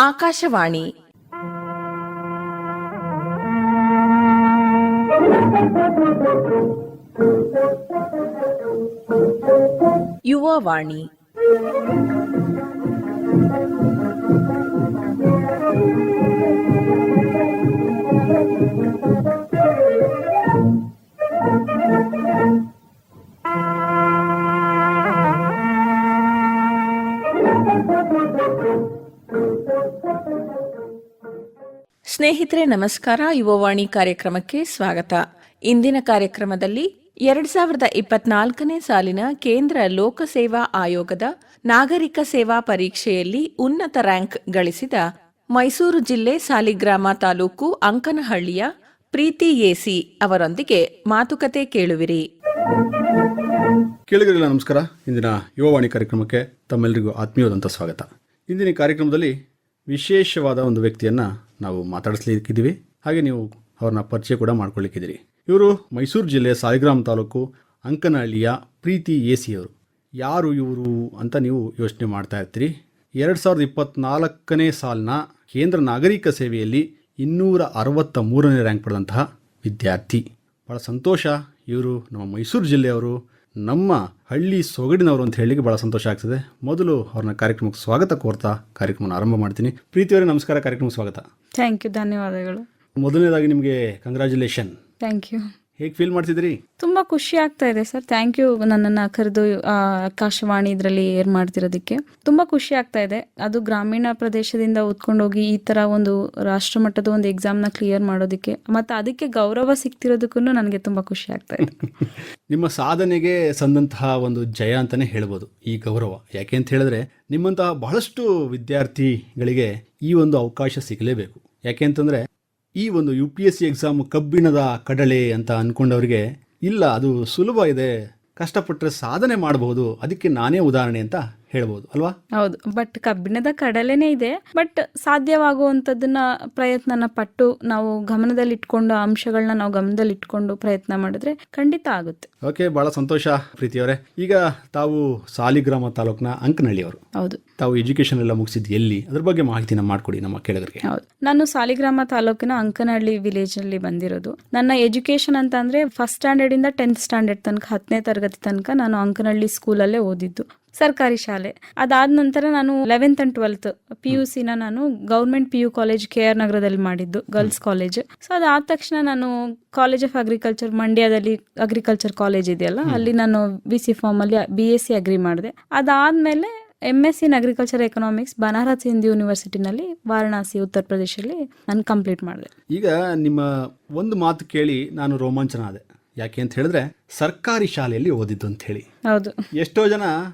ಆಕಾಶವಾಣಿ ಯುವವಾಣಿ. ಸ್ನೇಹಿತರೆ ನಮಸ್ಕಾರ. ಯುವವಾಣಿ ಕಾರ್ಯಕ್ರಮಕ್ಕೆ ಸ್ವಾಗತ. ಇಂದಿನ ಕಾರ್ಯಕ್ರಮದಲ್ಲಿ 2024ನೇ ಸಾಲಿನ ಕೇಂದ್ರ ಲೋಕಸೇವಾ ಆಯೋಗದ ನಾಗರಿಕ ಸೇವಾ ಪರೀಕ್ಷೆಯಲ್ಲಿ ಉನ್ನತ ರ್ಯಾಂಕ್ ಗಳಿಸಿದ ಮೈಸೂರು ಜಿಲ್ಲೆ ಸಾಲಿಗ್ರಾಮ ತಾಲೂಕು ಅಂಕನಹಳ್ಳಿಯ ಪ್ರೀತಿ ಎಸಿ ಅವರೊಂದಿಗೆ ಮಾತುಕತೆ ಕೇಳುವಿರಿ. ಕೇಳಿಗರಿಲ್ಲ ನಮಸ್ಕಾರ. ಇಂದಿನ ಯುವವಾಣಿ ಕಾರ್ಯಕ್ರಮಕ್ಕೆ ತಮ್ಮೆಲ್ಲರಿಗೂ ಆತ್ಮೀಯವಾದಂಥ ಸ್ವಾಗತ. ಇಂದಿನ ಕಾರ್ಯಕ್ರಮದಲ್ಲಿ ವಿಶೇಷವಾದ ಒಂದು ವ್ಯಕ್ತಿಯನ್ನು ನಾವು ಮಾತಾಡಿಸ್ಲಿಕ್ಕಿದ್ದೀವಿ. ಹಾಗೆ ನೀವು ಅವ್ರನ್ನ ಪರಿಚಯ ಕೂಡ ಮಾಡ್ಕೊಳ್ಳಿಕ್ಕಿದ್ದೀರಿ. ಇವರು ಮೈಸೂರು ಜಿಲ್ಲೆಯ ಸಾಲಿಗ್ರಾಮ ತಾಲೂಕು ಅಂಕನಹಳ್ಳಿಯ ಪ್ರೀತಿ ಎಸಿ ಅವರು. ಯಾರು ಇವರು ಅಂತ ನೀವು ಯೋಚನೆ ಮಾಡ್ತಾ ಇರ್ತೀರಿ. 2024ನೇ ಸಾಲಿನ ಕೇಂದ್ರ ನಾಗರಿಕ ಸೇವೆಯಲ್ಲಿ 263ನೇ ರ್ಯಾಂಕ್ ಪಡೆದಂತಹ ವಿದ್ಯಾರ್ಥಿ. ಭಾಳ ಸಂತೋಷ. ಇವರು ನಮ್ಮ ಮೈಸೂರು ಜಿಲ್ಲೆಯವರು, ನಮ್ಮ ಹಳ್ಳಿ ಸೊಗಡಿನವರು ಅಂತ ಹೇಳಲಿಕ್ಕೆ ಭಾಳ ಸಂತೋಷ ಆಗ್ತದೆ. ಮೊದಲು ಅವ್ರನ್ನ ಕಾರ್ಯಕ್ರಮಕ್ಕೆ ಸ್ವಾಗತ ಕೋರ್ತಾ ಕಾರ್ಯಕ್ರಮವನ್ನು ಆರಂಭ ಮಾಡ್ತೀನಿ. ಪ್ರೀತಿಯವರೇ ನಮಸ್ಕಾರ, ಕಾರ್ಯಕ್ರಮಕ್ಕೆ ಸ್ವಾಗತ. ಥ್ಯಾಂಕ್ ಯು, ಧನ್ಯವಾದಗಳು. ಮೊದಲನೇದಾಗಿ ನಿಮಗೆ ಕಂಗ್ರ್ಯಾಚುಲೇಷನ್. Thank you. ಹೇಗೆ ಫೀಲ್ ಮಾಡ್ತಿದ್ದೀರಿ? ತುಂಬಾ ಖುಷಿ ಆಗ್ತಾ ಇದೆ ಸರ್. ಥ್ಯಾಂಕ್ ಯು, ನನ್ನನ್ನು ಕರೆದು ಆಕಾಶವಾಣಿ ಇದರಲ್ಲಿ ಏರ್ ಮಾಡ್ತಿರೋದಕ್ಕೆ ತುಂಬಾ ಖುಷಿ ಆಗ್ತಾ ಇದೆ. ಅದು ಗ್ರಾಮೀಣ ಪ್ರದೇಶದಿಂದ ಓದ್ಕೊಂಡೋಗಿ ಈ ತರ ಒಂದು ರಾಷ್ಟ್ರಮಟ್ಟದ ಒಂದು ಎಕ್ಸಾಮ್ನ ಕ್ಲಿಯರ್ ಮಾಡೋದಕ್ಕೆ ಮತ್ತೆ ಅದಕ್ಕೆ ಗೌರವ ಸಿಗ್ತಿರೋದಕ್ಕೂ ನನಗೆ ತುಂಬಾ ಖುಷಿ ಆಗ್ತಾ ಇದೆ. ನಿಮ್ಮ ಸಾಧನೆಗೆ ಸಂದಂತಹ ಒಂದು ಜಯ ಅಂತಾನೆ ಹೇಳ್ಬೋದು ಈ ಗೌರವ. ಯಾಕೆ ಅಂತ ಹೇಳಿದ್ರೆ ನಿಮ್ಮಂತಹ ಬಹಳಷ್ಟು ವಿದ್ಯಾರ್ಥಿಗಳಿಗೆ ಈ ಒಂದು ಅವಕಾಶ ಸಿಗಲೇಬೇಕು. ಯಾಕೆ ಅಂತಂದ್ರೆ ಈ ಒಂದು UPSC ಎಕ್ಸಾಮ್ ಕಬ್ಬಿಣದ ಕಡಲೆ ಅಂತ ಅಂದ್ಕೊಂಡವ್ರಿಗೆ ಇಲ್ಲ, ಅದು ಸುಲಭ ಇದೆ, ಕಷ್ಟಪಟ್ಟರೆ ಸಾಧನೆ ಮಾಡಬಹುದು, ಅದಕ್ಕೆ ನಾನೇ ಉದಾಹರಣೆ ಅಂತ ಹೇಳ್ಬೋದು ಅಲ್ವಾ? ಹೌದು, ಬಟ್ ಕಬ್ಬಿಣದ ಕಡಲೆನೇ ಇದೆ. ಬಟ್ ಸಾಧ್ಯವಾಗುವಂಥದ್ದನ್ನ ಪ್ರಯತ್ನನ ಪಟ್ಟು ನಾವು ಗಮನದಲ್ಲಿಟ್ಕೊಂಡು ಅಂಶಗಳನ್ನ ನಾವು ಗಮನದಲ್ಲಿಟ್ಕೊಂಡು ಪ್ರಯತ್ನ ಮಾಡಿದ್ರೆ ಖಂಡಿತ ಆಗುತ್ತೆ. ಓಕೆ, ಬಹಳ ಸಂತೋಷ ಪ್ರೀತಿಯವರೇ. ಈಗ ತಾವು ಸಾಲಿಗ್ರಾಮ ತಾಲೂಕಿನ ಅಂಕನಹಳ್ಳಿಯವರು. ಹೌದು. ತಾವು ಎಜುಕೇಶನ್ ಎಲ್ಲ ಮುಗಿಸಿದ್ದು ಎಲ್ಲಿ, ಅದ್ರ ಬಗ್ಗೆ ಮಾಹಿತಿನ ಮಾಡ್ಕೊಡಿ ನಮ್ಮ ಕೇಳಿಗರಿಗೆ. ಹೌದು, ನಾನು ಸಾಲಿಗ್ರಾಮ ತಾಲೂಕಿನ ಅಂಕನಹಳ್ಳಿ ವಿಲೇಜ್ ಅಲ್ಲಿ ಬಂದಿರೋದು. ನನ್ನ ಎಜುಕೇಶನ್ ಅಂತ ಅಂದ್ರೆ ಫಸ್ಟ್ ಸ್ಟ್ಯಾಂಡರ್ಡ್ ಇಂದ 10th ಸ್ಟ್ಯಾಂಡರ್ಡ್ ತನಕ 10ನೇ ತರಗತಿ ತನಕ ನಾನು ಅಂಕನಹಳ್ಳಿ ಸ್ಕೂಲಲ್ಲೇ ಓದಿದ್ದು, ಸರ್ಕಾರಿ ಶಾಲೆ. ಅದಾದ ನಂತರ ನಾನು 11th and 12th PUC ನಾನು ಗೌರ್ಮೆಂಟ್ PU ಕಾಲೇಜ್ KR ನಗರದಲ್ಲಿ ಮಾಡಿದ್ದು, ಗರ್ಲ್ಸ್ ಕಾಲೇಜ್. ಸೊ ಅದಾದ ತಕ್ಷಣ ನಾನು ಕಾಲೇಜ್ ಆಫ್ ಅಗ್ರಿಕಲ್ಚರ್ ಮಂಡ್ಯದಲ್ಲಿ ಅಗ್ರಿಕಲ್ಚರ್ ಕಾಲೇಜ್ ಇದೆಯಲ್ಲ, ಅಲ್ಲಿ ನಾನು BC ಫಾರ್ಮ್ ಅಲ್ಲಿ BSc ಅಗ್ರಿ ಮಾಡಿದೆ. ಅದಾದ್ಮೇಲೆ MSc in agriculture economics Banaras Hindu ಯೂನಿವರ್ಸಿಟಿನಲ್ಲಿ ವಾರಣಾಸಿ ಉತ್ತರ ಪ್ರದೇಶದಲ್ಲಿ ನಾನು ಕಂಪ್ಲೀಟ್ ಮಾಡಿದೆ. ಈಗ ನಿಮ್ಮ ಒಂದು ಮಾತು ಕೇಳಿ ನಾನು ರೋಮಾಂಚನ ಆದೆ. ಯಾಕೆ ಅಂತ ಹೇಳಿದ್ರೆ ಸರ್ಕಾರಿ ಶಾಲೆಯಲ್ಲಿ ಓದಿದ್ದು ಅಂತ ಹೇಳಿ. ಹೌದು, ಎಷ್ಟೋ ಜನ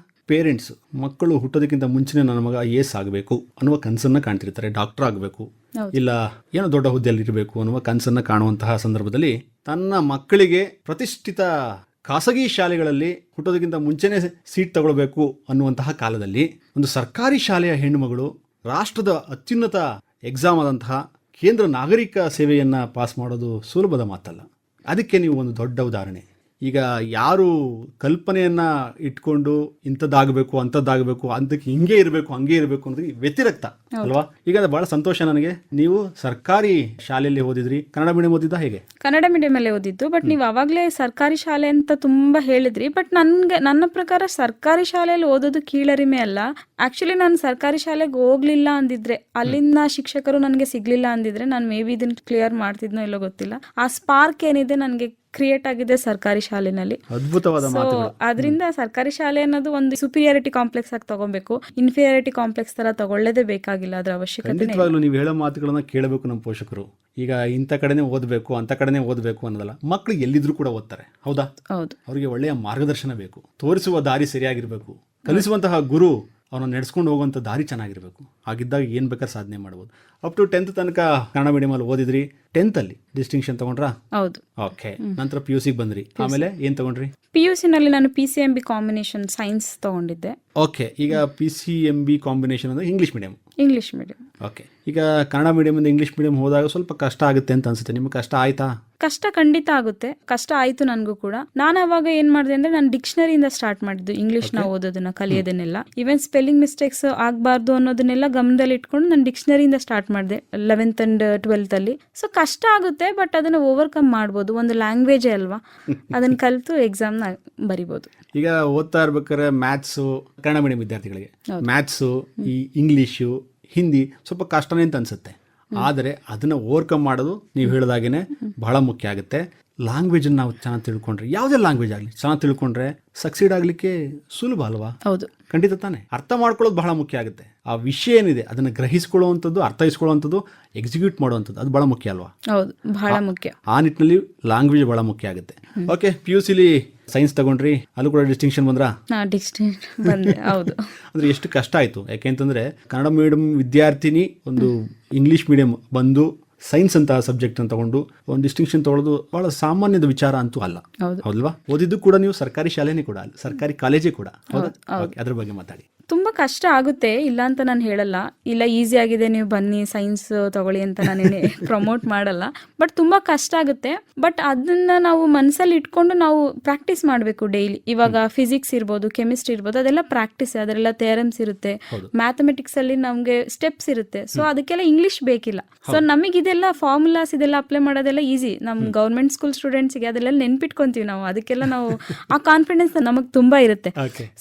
ಪೇರೆಂಟ್ಸ್ ಮಕ್ಕಳು ಹುಟ್ಟೋದಕ್ಕಿಂತ ಮುಂಚೆನೇ ನನ್ನ ಮಗ AS ಆಗಬೇಕು ಅನ್ನುವ ಕನಸನ್ನ ಕಾಣ್ತಿರ್ತಾರೆ, ಡಾಕ್ಟರ್ ಆಗಬೇಕು, ಇಲ್ಲ ಏನೋ ದೊಡ್ಡ ಹುದ್ದೆಯಲ್ಲಿ ಇರಬೇಕು ಅನ್ನುವ ಕನಸನ್ನ ಕಾಣುವಂತಹ ಸಂದರ್ಭದಲ್ಲಿ ತನ್ನ ಮಕ್ಕಳಿಗೆ ಪ್ರತಿಷ್ಠಿತ ಖಾಸಗಿ ಶಾಲೆಗಳಲ್ಲಿ ಹುಟ್ಟೋದಕ್ಕಿಂತ ಮುಂಚೆನೇ ಸೀಟ್ ತಗೊಳ್ಬೇಕು ಅನ್ನುವಂತಹ ಕಾಲದಲ್ಲಿ ಒಂದು ಸರ್ಕಾರಿ ಶಾಲೆಯ ಹೆಣ್ಣುಮಗಳು ರಾಷ್ಟ್ರದ ಅತ್ಯುನ್ನತ ಎಕ್ಸಾಮ್ ಆದಂತಹ ಕೇಂದ್ರ ನಾಗರಿಕ ಸೇವೆಯನ್ನು ಪಾಸ್ ಮಾಡೋದು ಸುಲಭದ ಮಾತಲ್ಲ. ಅದಕ್ಕೆ ನೀವು ಒಂದು ದೊಡ್ಡ ಉದಾಹರಣೆ. ಈಗ ಯಾರು ಕಲ್ಪನೆಯನ್ನ ಇಟ್ಕೊಂಡು ಇಂಥದ್ದಾಗಬೇಕು ಅಂಥದ್ದಾಗಬೇಕು ಅಂತಕ್ಕೆ ಹಿಂಗೆ ಇರಬೇಕು ಹಂಗೆ ಇರಬೇಕು ಅನ್ನೋದಕ್ಕೆ ವ್ಯತಿರಿಕ್ತ ಅಲ್ವಾ? ಈಗ ಬಹಳ ಸಂತೋಷ ನನಗೆ. ನೀವು ಸರ್ಕಾರಿ ಶಾಲೆಯಲ್ಲಿ ಓದಿದ್ರಿ, ಕನ್ನಡ ಮೀಡಿಯಂ ಓದಿದ್ದ? ಹೇಗೆ? ಕನ್ನಡ ಮೀಡಿಯಂ ಅಲ್ಲೇ ಓದಿದ್ದು. ಬಟ್ ನೀವು ಅವಾಗಲೇ ಸರ್ಕಾರಿ ಶಾಲೆ ಅಂತ ತುಂಬಾ ಹೇಳಿದ್ರಿ. ಬಟ್ ನನ್ನ ಪ್ರಕಾರ ಸರ್ಕಾರಿ ಶಾಲೆಯಲ್ಲಿ ಓದೋದು ಕೀಳರಿಮೆ ಅಲ್ಲ. ಆಕ್ಚುಲಿ ನಾನು ಸರ್ಕಾರಿ ಶಾಲೆಗೆ ಹೋಗ್ಲಿಲ್ಲ ಅಂದಿದ್ರೆ, ಅಲ್ಲಿಂದ ಶಿಕ್ಷಕರು ನನಗೆ ಸಿಗ್ಲಿಲ್ಲ ಅಂದಿದ್ರೆ ನಾನು ಮೇ ಬಿ ಇದನ್ನ ಕ್ಲಿಯರ್ ಮಾಡ್ತಿದ್ನೋ ಇಲ್ಲೋ ಗೊತ್ತಿಲ್ಲ. ಆ ಸ್ಪಾರ್ಕ್ ಏನಿದೆ ನನಗೆ ಕ್ರಿಯೇಟ್ ಆಗಿದೆ ಸರ್ಕಾರಿ ಶಾಲೆನಲ್ಲಿ. ಅದ್ಭುತವಾದ ಮಾತುಗಳು. ಅದರಿಂದ ಸರ್ಕಾರಿ ಶಾಲೆ ಅನ್ನೋದು ಒಂದು ಸುಪೀರಿಯಾರಿಟಿ ಕಾಂಪ್ಲೆಕ್ಸ್ ಆಗಿ ತಗೋಬೇಕು, ಇನ್ಫೀರಿಯಾರಿಟಿ ಕಾಂಪ್ಲೆಕ್ಸ್ ತರ ತಗೊಳ್ಳೇದೇ ಬೇಕಾಗಿಲ್ಲ. ಅದ್ರ ಅವಶ್ಯಕತೆ ಖಂಡಿತವಾಗ್ಲೂ ನೀವು ಹೇಳೋ ಮಾತುಗಳನ್ನ ಕೇಳಬೇಕು ನಮ್ಮ ಪೋಷಕರು. ಈಗ ಇಂಥ ಕಡೆನೇ ಓದಬೇಕು ಅಂತ ಕಡೆನೇ ಓದಬೇಕು ಅನ್ನೋದಲ್ಲ, ಮಕ್ಕಳು ಎಲ್ಲಿದ್ರು ಕೂಡ ಓದ್ತಾರೆ. ಹೌದಾ? ಹೌದು. ಅವರಿಗೆ ಒಳ್ಳೆಯ ಮಾರ್ಗದರ್ಶನ ಬೇಕು, ತೋರಿಸುವ ದಾರಿ ಸರಿಯಾಗಿರ್ಬೇಕು, ಕಲಿಸುವಂತಹ ಗುರು ಅವನ್ನ ನಡೆಸ್ಕೊಂಡು ಹೋಗುವಂಥ ದಾರಿ ಚೆನ್ನಾಗಿರ್ಬೇಕು. ಹಾಗಿದ್ದಾಗ ಏನು ಬೇಕಾದ್ರೆ ಸಾಧನೆ ಮಾಡ್ಬೋದು. ಅಪ್ ಟು 10th ತನಕ ಕನ್ನಡ ಮೀಡಿಯಮಲ್ಲಿ ಓದಿದ್ರಿ. 10th ಅಲ್ಲಿ ಡಿಸ್ಟಿಂಕ್ಷನ್ ತಗೊಂಡ್ರಾ? ಹೌದು. ಓಕೆ, ನಂತರ PUC ಬಂದ್ರಿ. ಆಮೇಲೆ ಏನ್ ತಗೊಂಡ್ರಿ? PUC ನಲ್ಲಿ ನಾನು PCMB ಕಾಂಬಿನೇಷನ್ ಸೈನ್ಸ್ ತಗೊಂಡಿದ್ದೆ. ಓಕೆ, ಈಗ PCMB ಕಾಂಬಿನೇಷನ್ ಅಂದ್ರೆ English medium. English medium. Okay, ಈಗ ಕನ್ನಡ ಮೀಡಿಯಮಿಂದ ಇಂಗ್ಲೀಷ್ ಮೀಡಿಯಂ ಹೋದಾಗ ಸ್ವಲ್ಪ ಕಷ್ಟ ಆಗುತ್ತೆ ಅಂತ ಅನ್ಸುತ್ತೆ. ನಿಮ್ಗೆ ಕಷ್ಟ ಆಯ್ತಾ? ಕಷ್ಟ ಖಂಡಿತ ಆಗುತ್ತೆ, ಕಷ್ಟ ಆಯ್ತು ನನಗೂ ಕೂಡ. ನಾನು ಅವಾಗ ಏನ್ ಮಾಡಿದೆ ಅಂದ್ರೆ ನಾನು ಡಿಕ್ಷನರಿಯಿಂದ ಸ್ಟಾರ್ಟ್ ಮಾಡಿದ್ದು ಇಂಗ್ಲಿಷ್ನ ಓದೋದನ್ನ ಕಲಿಯೋದನ್ನೆಲ್ಲ. ಈವನ್ ಸ್ಪೆಲ್ಲಿಂಗ್ ಮಿಸ್ಟೇಕ್ಸ್ ಆಗಬಾರ್ದು ಅನ್ನೋದನ್ನೆಲ್ಲ ಗಮನದಲ್ಲಿ ಇಟ್ಕೊಂಡು ನಾನು ಡಿಕ್ಷನರಿಯಿಂದ ಸ್ಟಾರ್ಟ್ ಮಾಡಿದೆ 11th and 12th ಅಲ್ಲಿ. ಸೊ ಕಷ್ಟ ಆಗುತ್ತೆ, ಬಟ್ ಅದನ್ನ ಓವರ್ಕಮ್ ಮಾಡ್ಬೋದು. ಒಂದು ಲ್ಯಾಂಗ್ವೇಜೇ ಅಲ್ವಾ, ಅದನ್ನ ಕಲಿತು ಎಕ್ಸಾಮ್ನ ಬರಿಬೋದು. ಈಗ ಓದ್ತಾ ಇರ್ಬೇಕಾದ್ರೆ ಮ್ಯಾಥ್ಸು, ಕನ್ನಡ ಮೀಡಿಯಂ ವಿದ್ಯಾರ್ಥಿಗಳಿಗೆ ಮ್ಯಾಥ್ಸು, ಈ ಇಂಗ್ಲೀಷು, ಹಿಂದಿ ಸ್ವಲ್ಪ ಕಷ್ಟನೇ ಅಂತ ಅನ್ಸುತ್ತೆ. ಆದರೆ ಅದನ್ನ ಓವರ್ಕಮ್ ಮಾಡೋದು ನೀವು ಹೇಳಿದಾಗೇನೆ ಬಹಳ ಮುಖ್ಯ ಆಗುತ್ತೆ. ಲ್ಯಾಂಗ್ವೇಜ್ ನಾವು ಚೆನ್ನಾಗಿ ತಿಳ್ಕೊಂಡ್ರೆ, ಯಾವುದೇ ಲ್ಯಾಂಗ್ವೇಜ್ ಆಗಲಿ ಚೆನ್ನಾಗಿ ತಿಳ್ಕೊಂಡ್ರೆ ಸಕ್ಸೀಡ್ ಆಗಲಿಕ್ಕೆ ಸುಲಭ ಅಲ್ವಾ? ಹೌದು, ಖಂಡಿತ ತಾನೆ. ಅರ್ಥ ಮಾಡ್ಕೊಳ್ಳೋದು ಬಹಳ ಮುಖ್ಯ ಆಗುತ್ತೆ. ಆ ವಿಷಯ ಏನಿದೆ ಅದನ್ನು ಗ್ರಹಿಸ್ಕೊಳ್ಳುವಂಥದ್ದು, ಅರ್ಥೈಸ್ಕೊಳ್ಳುವಂಥದ್ದು, ಎಕ್ಸಿಕ್ಯೂಟ್ ಮಾಡುವಂಥದ್ದು ಅದು ಬಹಳ ಮುಖ್ಯ ಅಲ್ವಾ? ಹೌದು, ಬಹಳ ಮುಖ್ಯ. ಆ ನಿಟ್ಟಿನಲ್ಲಿ ಲ್ಯಾಂಗ್ವೇಜ್ ಬಹಳ ಮುಖ್ಯ ಆಗುತ್ತೆ. ಓಕೆ, PUC ಸೈನ್ಸ್ ತಗೊಂಡ್ರಿ, ಅಲ್ಲೂ ಕೂಡ ಡಿಸ್ಟಿಂಕ್ಷನ್ ಬಂದ್ರಾ? ಬಂದೆ. ಹೌದು. ಅಂದ್ರೆ ಎಷ್ಟು ಕಷ್ಟ ಆಯ್ತು? ಯಾಕೆಂತಂದ್ರೆ ಕನ್ನಡ ಮೀಡಿಯಂ ವಿದ್ಯಾರ್ಥಿನಿ ಒಂದು ಇಂಗ್ಲಿಷ್ ಮೀಡಿಯಂ ಬಂದು ಸೈನ್ಸ್ ಅಂತ ಸಬ್ಜೆಕ್ಟ್ ಅನ್ನು ತಗೊಂಡು ಒಂದು ಡಿಸ್ಟಿಂಕ್ಷನ್ ತಗೊಳ್ಳೋದು ಬಹಳ ಸಾಮಾನ್ಯದ ವಿಚಾರ ಅಂತೂ ಅಲ್ಲ, ಹೌದಲ್ವಾ? ಓದಿದ್ದು ಕೂಡ ನೀವು ಸರ್ಕಾರಿ ಶಾಲೆನೇ ಕೂಡ, ಸರ್ಕಾರಿ ಕಾಲೇಜೇ ಕೂಡ. ಅದ್ರ ಬಗ್ಗೆ ಮಾತಾಡಿ. ತುಂಬಾ ಕಷ್ಟ ಆಗುತ್ತೆ, ಇಲ್ಲ ಅಂತ ನಾನು ಹೇಳಲ್ಲ. ಇಲ್ಲ ಈಸಿ ಆಗಿದೆ ನೀವು ಬನ್ನಿ ಸೈನ್ಸ್ ತಗೊಳ್ಳಿ ಅಂತ ನಾನೇನೆ ಪ್ರಮೋಟ್ ಮಾಡಲ್ಲ. ಬಟ್ ತುಂಬಾ ಕಷ್ಟ ಆಗುತ್ತೆ. ಬಟ್ ಅದನ್ನ ನಾವು ಮನಸ್ಸಲ್ಲಿ ಇಟ್ಕೊಂಡು ನಾವು ಪ್ರಾಕ್ಟೀಸ್ ಮಾಡಬೇಕು ಡೈಲಿ. ಇವಾಗ ಫಿಸಿಕ್ಸ್ ಇರ್ಬೋದು, ಕೆಮಿಸ್ಟ್ರಿ ಇರ್ಬೋದು, ಅದೆಲ್ಲ ಪ್ರಾಕ್ಟೀಸ್. ಅದರೆಲ್ಲ ಥಿಯರಮ್ಸ್ ಇರುತ್ತೆ. ಮ್ಯಾಥಮೆಟಿಕ್ಸ್ ಅಲ್ಲಿ ನಮ್ಗೆ ಸ್ಟೆಪ್ಸ್ ಇರುತ್ತೆ. ಸೊ ಅದಕ್ಕೆಲ್ಲ ಇಂಗ್ಲಿಷ್ ಬೇಕಿಲ್ಲ. ಸೊ ನಮಗೆ ಇದೆಲ್ಲ ಫಾರ್ಮುಲಾಸ್ ಇದೆಲ್ಲ ಅಪ್ಲೈ ಮಾಡೋದೆಲ್ಲ ಈಸಿ. ನಮ್ ಗೌರ್ಮೆಂಟ್ ಸ್ಕೂಲ್ ಸ್ಟೂಡೆಂಟ್ಸ್ಗೆ ಅದೆಲ್ಲ ನೆನ್ಪಿಟ್ಕೊಂತೀವಿ ನಾವು. ಅದಕ್ಕೆಲ್ಲ ನಾವು ಆ ಕಾನ್ಫಿಡೆನ್ಸ್ ನಮಗ್ ತುಂಬಾ ಇರುತ್ತೆ.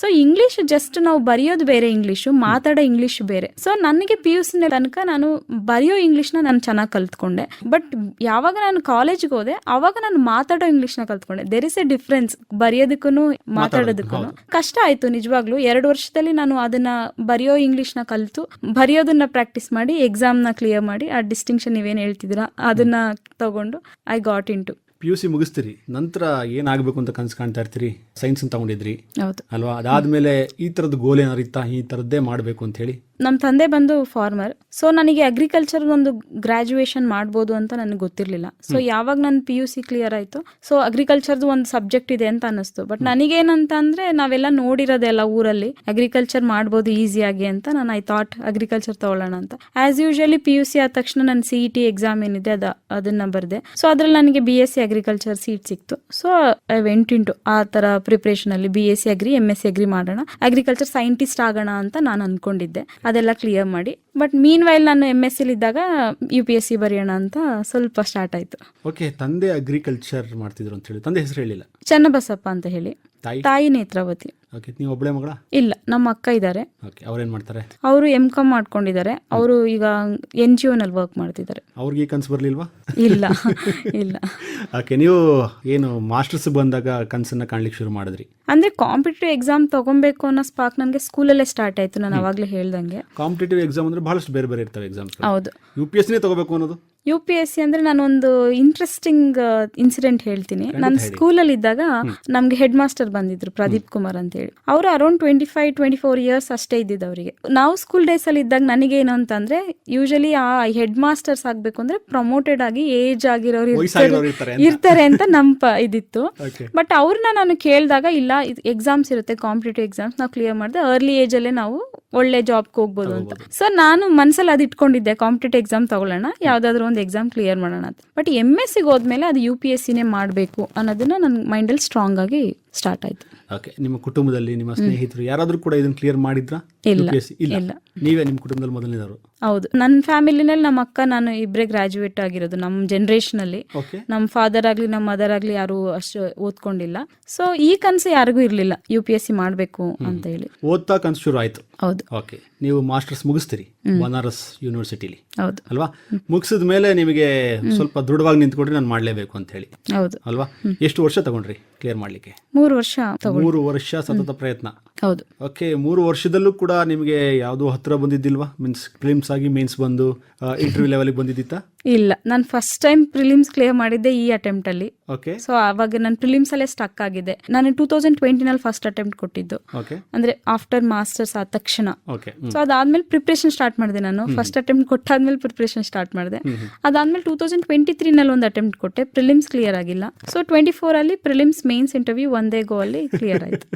ಸೊ ಇಂಗ್ಲಿಷ್ ಜಸ್ಟ್ ನಾವು ಬರೆಯೋದು ಬೇರೆ, ಇಂಗ್ಲಿಷು ಮಾತಾಡೋ ಇಂಗ್ಲಿಷ್ ಬೇರೆ. ಸೊ ನನಗೆ PUC ತನಕ ನಾನು ಬರೆಯೋ ಇಂಗ್ಲಿಷ್ನ ನಾನು ಚೆನ್ನಾಗಿ ಕಲ್ತ್ಕೊಂಡೆ. ಬಟ್ ಯಾವಾಗ ನಾನು ಕಾಲೇಜ್ಗೆ ಹೋದೆ ಅವಾಗ ನಾನು ಮಾತಾಡೋ ಇಂಗ್ಲಿಷ್ನ ಕಲ್ತ್ಕೊಂಡೆ. ದೇರ್ ಇಸ್ ಎ ಡಿಫ್ರೆನ್ಸ್, ಬರೆಯೋದಕ್ಕೂ ಮಾತಾಡೋದಕ್ಕೂ. ಕಷ್ಟ ಆಯ್ತು ನಿಜವಾಗ್ಲೂ. 2 ವರ್ಷದಲ್ಲಿ ನಾನು ಅದನ್ನ ಬರೆಯೋ ಇಂಗ್ಲಿಷ್ನ ಕಲ್ತು ಬರೆಯೋದನ್ನ ಪ್ರಾಕ್ಟೀಸ್ ಮಾಡಿ ಎಕ್ಸಾಮ್ನ ಕ್ಲಿಯರ್ ಮಾಡಿ ಆ ಡಿಸ್ಟಿಂಕ್ಷನ್ ನೀವೇನು ಹೇಳ್ತಿದ್ದೀರಾ ಅದನ್ನ ತಗೊಂಡು I got into. PUC ಮುಗಿಸ್ತೀರಿ, ನಂತರ ಏನಾಗಬೇಕು ಅಂತ ಕನಸು ಕಾಣ್ತಾ ಇರ್ತೀರಿ. ಸೈನ್ಸ್ ಅಂತ ತಗೊಂಡಿದ್ರಿ ಅಲ್ವಾ? ಅದಾದ್ಮೇಲೆ ಈ ತರದ ಗೋಲ್ ಏನಾರು ಇತ್ತಾ, ಈ ತರದ್ದೇ ಮಾಡಬೇಕು ಅಂತ ಹೇಳಿ? ನಮ್ಮ ತಂದೆ ಬಂದು ಫಾರ್ಮರ್. ಸೊ ನನಗೆ ಅಗ್ರಿಕಲ್ಚರ್ ಒಂದು ಗ್ರಾಜುಯೇಷನ್ ಮಾಡ್ಬೋದು ಅಂತ ನನಗೆ ಗೊತ್ತಿರಲಿಲ್ಲ. ಸೊ ಯಾವಾಗ ನನ್ನ PUC ಕ್ಲಿಯರ್ ಆಯಿತು, ಸೊ ಅಗ್ರಿಕಲ್ಚರ್ದು ಒಂದು ಸಬ್ಜೆಕ್ಟ್ ಇದೆ ಅಂತ ಅನ್ನಿಸ್ತು. ಬಟ್ ನನಗೇನಂತ ಅಂದರೆ ನಾವೆಲ್ಲ ನೋಡಿರೋದೆಲ್ಲ ಊರಲ್ಲಿ ಅಗ್ರಿಕಲ್ಚರ್ ಮಾಡ್ಬೋದು ಈಸಿಯಾಗಿ ಅಂತ ನಾನು ಐ ಥಾಟ್ ಅಗ್ರಿಕಲ್ಚರ್ ತಗೊಳ್ಳೋಣ ಅಂತ. ಆ್ಯಸ್ ಯೂಶಲಿ PUC ಆದ ತಕ್ಷಣ ನನ್ನ CET ಎಕ್ಸಾಮ್ ಏನಿದೆ ಅದನ್ನ ಬರೆದೆ. ಸೊ ಅದ್ರಲ್ಲಿ ನನಗೆ BSc ಅಗ್ರಿಕಲ್ಚರ್ ಸೀಟ್ ಸಿಕ್ತು. ಸೊ ಐ ವೆಂಟ್ ಇಂಟು ಆ ಥರ ಪ್ರಿಪ್ರೇಷನಲ್ಲಿ BSc ಅಗ್ರಿ, MSc ಅಗ್ರಿ ಮಾಡೋಣ, ಅಗ್ರಿಕಲ್ಚರ್ ಸೈಂಟಿಸ್ಟ್ ಆಗೋಣ ಅಂತ ನಾನು ಅಂದ್ಕೊಂಡಿದ್ದೆ. ಅದೆಲ್ಲ ಕ್ಲಿಯರ್ ಮಾಡಿ. ಬಟ್ ಮೀನ್ ವೈಲ್ ನಾನು MSc ಇದ್ದಾಗ UPSC ಬರೆಯೋಣ ಅಂತ ಸ್ವಲ್ಪ ಸ್ಟಾರ್ಟ್ ಆಯ್ತು. ಓಕೆ, ತಂದೆ ಅಗ್ರಿಕಲ್ಚರ್ ಮಾಡ್ತಿದ್ರು ಅಂತ ಹೇಳಿ, ತಂದೆ ಹೆಸರು ಹೇಳಿಲ್ಲ? ಚನ್ನಬಸಪ್ಪ ಅಂತ ಹೇಳಿ. ತಾಯಿ ನೇತ್ರಾವತಿ. ಓಕೆ, ನೀವು ಒಬ್ಬಳೇ ಮಗಳ? ಇಲ್ಲ, ನಮ್ಮ ಅಕ್ಕ ಇದ್ದಾರೆ. ಓಕೆ, ಅವ್ರೇನ್ ಮಾಡ್ತಾರೆ? ಅವರು MCom ಮಾಡ್ಕೊಂಡಿದ್ದಾರೆ. ಅವರು ಈಗ NGO ನಲ್ಲಿ ವರ್ಕ್ ಮಾಡ್ತಿದ್ದಾರೆ. ಅವ್ರಿಗೆ ಕನ್ಸು ಬರ್ಲಿಲ್ವಾ? ಇಲ್ಲ ಇಲ್ಲ. ಓಕೆ, ನೀವು ಏನು ಮಾಸ್ಟರ್ಸ್ ಬಂದಾಗ ಕನ್ಸನ್ನ ಕಾಣ್ಲಿಕ್ಕೆ ಶುರು ಮಾಡಿದ್ರಿ? ಅಂದ್ರೆ ಕಾಂಪಿಟೇಟಿವ್ ಎಕ್ಸಾಮ್ ತಗೊಬೇಕು ಅನ್ನೋ ಸ್ಪಾರ್ಕ್ ನನಗೆ ಸ್ಕೂಲಲ್ಲೇ ಸ್ಟಾರ್ಟ್ ಆಯ್ತು. ನಾನು ಅವಾಗಲೇ ಹೇಳ್ದಂಗೆ ಕಾಂಪಿಟೇಟಿವ್ ಎಕ್ಸಾಮ್ ಅಂದ್ರೆ ಬಹಳಷ್ಟು ಬೇರೆ ಬೇರೆ ಇರ್ತವೆ ಎಕ್ಸಾಮ್ಸ್. ಹೌದು. UPSCನೇ ತಗೋಬೇಕು ಅನ್ನೋದು? UPSC ಅಂದ್ರೆ ನಾನೊಂದು ಇಂಟ್ರೆಸ್ಟಿಂಗ್ ಇನ್ಸಿಡೆಂಟ್ ಹೇಳ್ತೀನಿ. ನಾನು ಸ್ಕೂಲಲ್ಲಿ ಇದ್ದಾಗ ನಮ್ಗೆ ಹೆಡ್ ಮಾಸ್ಟರ್ ಬಂದಿದ್ರು, ಪ್ರದೀಪ್ ಕುಮಾರ್ ಅಂತ ಹೇಳಿ. ಅವರು ಅರೌಂಡ್ 25-24 ಇಯರ್ಸ್ ಅಷ್ಟೇ ಇದ್ದಿದ್ದು ಅವರಿಗೆ. ನಾವು ಸ್ಕೂಲ್ ಡೇಸ್ ಅಲ್ಲಿ ಇದ್ದಾಗ ನನಗೇನು ಅಂತಂದ್ರೆ ಯೂಶಲಿ ಆ ಹೆಡ್ ಮಾಸ್ಟರ್ಸ್ ಆಗ್ಬೇಕು ಅಂದ್ರೆ ಪ್ರಮೋಟೆಡ್ ಆಗಿ ಏಜ್ ಆಗಿರೋರು ಇರ್ತಾರೆ ಅಂತ ಇದಿತ್ತು. ಬಟ್ ಅವ್ರನ್ನ ನಾನು ಕೇಳಿದಾಗ ಇಲ್ಲ, ಎಕ್ಸಾಮ್ಸ್ ಇರುತ್ತೆ, ಕಾಂಪಿಟೇಟಿವ್ ಎಕ್ಸಾಮ್ಸ್ ನಾವು ಕ್ಲಿಯರ್ ಮಾಡಿದೆ, ಅರ್ಲಿ ಏಜ್ ಅಲ್ಲೇ ನಾವು ಒಳ್ಳೆ ಜಾಬ್ಗೆ ಹೋಗ್ಬೋದು ಅಂತ. ಸೊ ನಾನು ಮನ್ಸಲ್ಲಿ ಅದು ಇಟ್ಕೊಂಡಿದ್ದೆ, ಕಾಂಪಿಟೇಟಿವ್ ಎಕ್ಸಾಮ್ ತಗೊಳ್ಳೋಣ, ಯಾವ್ದಾದ್ರು ಒಂದು ಎಕ್ಸಾಮ್ ಕ್ಲಿಯರ್ ಮಾಡೋಣ ಅಂತ. ಬಟ್ MSc ಹೋದ್ಮೇಲೆ ಅದು UPSCನೇ ಮಾಡಬೇಕು ಅನ್ನೋದನ್ನ ನನ್ನ ಮೈಂಡಲ್ಲಿ ಸ್ಟ್ರಾಂಗ್ ಆಗಿ ಸ್ಟಾರ್ಟ್ ಆಯ್ತು. ಓಕೆ, ನಿಮ್ಮ ಕುಟುಂಬದಲ್ಲಿ ನಿಮ್ಮ ಸ್ನೇಹಿತರು ಯಾರಾದ್ರೂ ಕೂಡ ಇದನ್ನ ಕ್ಲಿಯರ್ ಮಾಡಿದ್ರಾ? ಇಲ್ಲ. ನೀವೇ ನಿಮ್ಮ ಕುಟುಂಬದಲ್ಲಿ ಮೊದಲನೇದವರು? ಹೌದು, ನನ್ನ ಫ್ಯಾಮಿಲಿನಲ್ಲಿ ನಮ್ಮ ಅಕ್ಕ ನಾನು ಇಬ್ಬರೇ ಗ್ರಾಜುಯೇಟ್ ಆಗಿರೋದು. ನಮ್ಮ ಜನರೇಷನ್ ಅಲ್ಲಿ ನಮ್ಮ ಫಾದರ್ ಆಗ್ಲಿ ನಮ್ಮ ಮದರ್ ಆಗ್ಲಿ ಯಾರು ಅಷ್ಟು ಓದ್ಕೊಂಡಿಲ್ಲ. ಸೊ ಈ ಕನಸು ಯಾರಿಗೂ ಇರ್ಲಿಲ್ಲ UPSC ಮಾಡ್ಬೇಕು ಅಂತ ಹೇಳಿ. ಓದ್ತಾ ಕನಸು ಶುರು ಆಯ್ತು. ಹೌದು. ಓಕೆ, ನೀವು ಮಾಸ್ಟರ್ಸ್ ಮುಗಿಸ್ತೀರಿ ಬನಾರಸ್ ಯೂನಿವರ್ಸಿಟಿಲಿ. ಹೌದು ಅಲ್ವಾ? ಮುಗಿಸಿದ ಮೇಲೆ ನಿಮಗೆ ಸ್ವಲ್ಪ ದೃಢವಾಗಿ ನಿಂತ್ಕೊಂಡ್ರೆ ನಾನು ಮಾಡ್ಲೇಬೇಕು ಅಂತ ಹೇಳಿ. ಹೌದು ಅಲ್ವಾ? ಎಷ್ಟು ವರ್ಷ ತಗೊಂಡ್ರಿ ಕ್ಲಿಯರ್ ಮಾಡ್ಲಿಕ್ಕೆ? 3 ವರ್ಷ. 3 ವರ್ಷ ಸತತ ಪ್ರಯತ್ನ. ಹೌದು. ಓಕೆ, 3 ವರ್ಷದಲ್ಲೂ ಕೂಡ ನಿಮಗೆ ಯಾವ್ದು ಹತ್ರ ಬಂದಿದ್ದಿಲ್ವಾ? ಮೀನ್ಸ್ ಪ್ರಿಲಿಮ್ಸ್ ಆಗಿ ಮೇನ್ಸ್ ಬಂದು ಇಂಟರ್ವ್ಯೂ ಲೆವೆಲ್ಗೆ ಬಂದಿದ್ದಿತ್ತಾ? ಇಲ್ಲ, ನಾನು ಫಸ್ಟ್ ಟೈಮ್ ಪ್ರಿಲಿಮ್ಸ್ ಕ್ಲಿಯರ್ ಮಾಡಿದ್ದೆ ಈ ಅಟೆಂಪ್ಟ್ ಅಲ್ಲಿ. ಓಕೆ ಸೊ ಅವಾಗ ನಾನು ಪ್ರಿಲಿಮ್ಸ್ ಅಲ್ಲೇ ಸ್ಟಕ್ ಆಗಿದೆ. ನಾನು 2020 ಫಸ್ಟ್ ಅಟೆಂಪ್ಟ್ ಕೊಟ್ಟಿದ್ದು, ಓಕೆ ಅಂದ್ರೆ ಆಫ್ಟರ್ ಮಾಸ್ಟರ್ಸ್ ಆದ ತಕ್ಷಣ. ಓಕೆ ಸೊ ಅದಾದ್ಮೇಲೆ ಪ್ರಿಪ್ರೇಷನ್ ಸ್ಟಾರ್ಟ್ ಮಾಡಿದೆ. ನಾನು ಫಸ್ಟ್ ಅಟೆಂಪ್ಟ್ ಕೊಟ್ಟಾದ್ಮೇಲೆ ಪ್ರಿಪ್ರೇಷನ್ ಸ್ಟಾರ್ಟ್ ಮಾಡಿದೆ. ಅದಾದ್ಮೇಲೆ 2023 ಒಂದು ಅಟೆಂಪ್ಟ್ ಕೊಟ್ಟೆ, ಪ್ರಿಲಿಮ್ಸ್ ಕ್ಲಿಯರ್ ಆಗಿಲ್ಲ. ಸೊ 24 ಅಲ್ಲಿ ಪ್ರಿಲಿಮ್ಸ್ ಮೇನ್ಸ್ ಇಂಟರ್ವ್ಯೂ ಒಂದೇ ಗೋ ಅಲ್ಲಿ ಕ್ಲಿಯರ್ ಆಯ್ತು.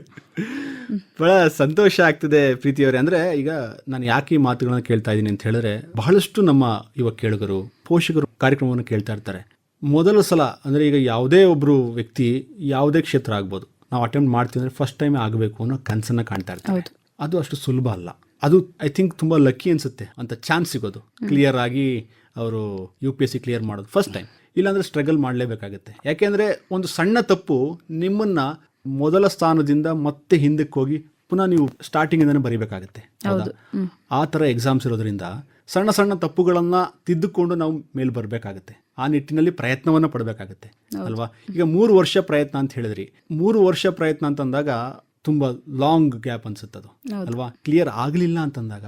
ಬಹಳ ಸಂತೋಷ ಆಗ್ತದೆ ಪ್ರೀತಿ ಅವರೇ. ಅಂದ್ರೆ ಈಗ ನಾನು ಯಾಕೆ ಈ ಮಾತುಗಳನ್ನ ಕೇಳ್ತಾ ಇದ್ದೀನಿ ಅಂತ ಹೇಳಿದ್ರೆ, ಬಹಳಷ್ಟು ನಮ್ಮ ಯುವ ಕೇಳುಗರು, ಪೋಷಕರು ಕಾರ್ಯಕ್ರಮವನ್ನು ಕೇಳ್ತಾ ಇರ್ತಾರೆ. ಮೊದಲ ಸಲ ಅಂದರೆ ಈಗ ಯಾವುದೇ ಒಬ್ಬರು ವ್ಯಕ್ತಿ ಯಾವುದೇ ಕ್ಷೇತ್ರ ಆಗ್ಬೋದು, ನಾವು ಅಟೆಂಪ್ಟ್ ಮಾಡ್ತೀವಿ ಅಂದರೆ ಫಸ್ಟ್ ಟೈಮ್ ಆಗಬೇಕು ಅನ್ನೋ ಕನಸನ್ನು ಕಾಣ್ತಾ ಇರ್ತಾರೆ. ಅದು ಅಷ್ಟು ಸುಲಭ ಅಲ್ಲ. ಅದು ಐ ಥಿಂಕ್ ತುಂಬ ಲಕ್ಕಿ ಅನಿಸುತ್ತೆ ಅಂತ ಚಾನ್ಸ್ ಸಿಗೋದು, ಕ್ಲಿಯರ್ ಆಗಿ ಅವರು UPSC ಕ್ಲಿಯರ್ ಮಾಡೋದು ಫಸ್ಟ್ ಟೈಮ್. ಇಲ್ಲಾಂದರೆ ಸ್ಟ್ರಗಲ್ ಮಾಡಲೇಬೇಕಾಗುತ್ತೆ. ಯಾಕೆಂದರೆ ಒಂದು ಸಣ್ಣ ತಪ್ಪು ನಿಮ್ಮನ್ನು ಮೊದಲ ಸ್ಥಾನದಿಂದ ಮತ್ತೆ ಹಿಂದಕ್ಕೆ ಹೋಗಿ ಪುನಃ ನೀವು ಸ್ಟಾರ್ಟಿಂಗಿಂದನೇ ಬರೀಬೇಕಾಗತ್ತೆ. ಆ ಥರ ಎಕ್ಸಾಮ್ಸ್ ಇರೋದ್ರಿಂದ ಸಣ್ಣ ಸಣ್ಣ ತಪ್ಪುಗಳನ್ನು ತಿದ್ದುಕೊಂಡು ನಾವು ಮೇಲೆ ಬರಬೇಕಾಗತ್ತೆ. ಆ ನಿಟ್ಟಿನಲ್ಲಿ ಪ್ರಯತ್ನವನ್ನು ಪಡಬೇಕಾಗತ್ತೆ ಅಲ್ವಾ. ಈಗ 3 ವರ್ಷ ಪ್ರಯತ್ನ ಅಂತ ಹೇಳಿದ್ರಿ. 3 ವರ್ಷ ಪ್ರಯತ್ನ ಅಂತಂದಾಗ ತುಂಬ ಲಾಂಗ್ ಗ್ಯಾಪ್ ಅನ್ಸುತ್ತದು ಅಲ್ವಾ. ಕ್ಲಿಯರ್ ಆಗಲಿಲ್ಲ ಅಂತಂದಾಗ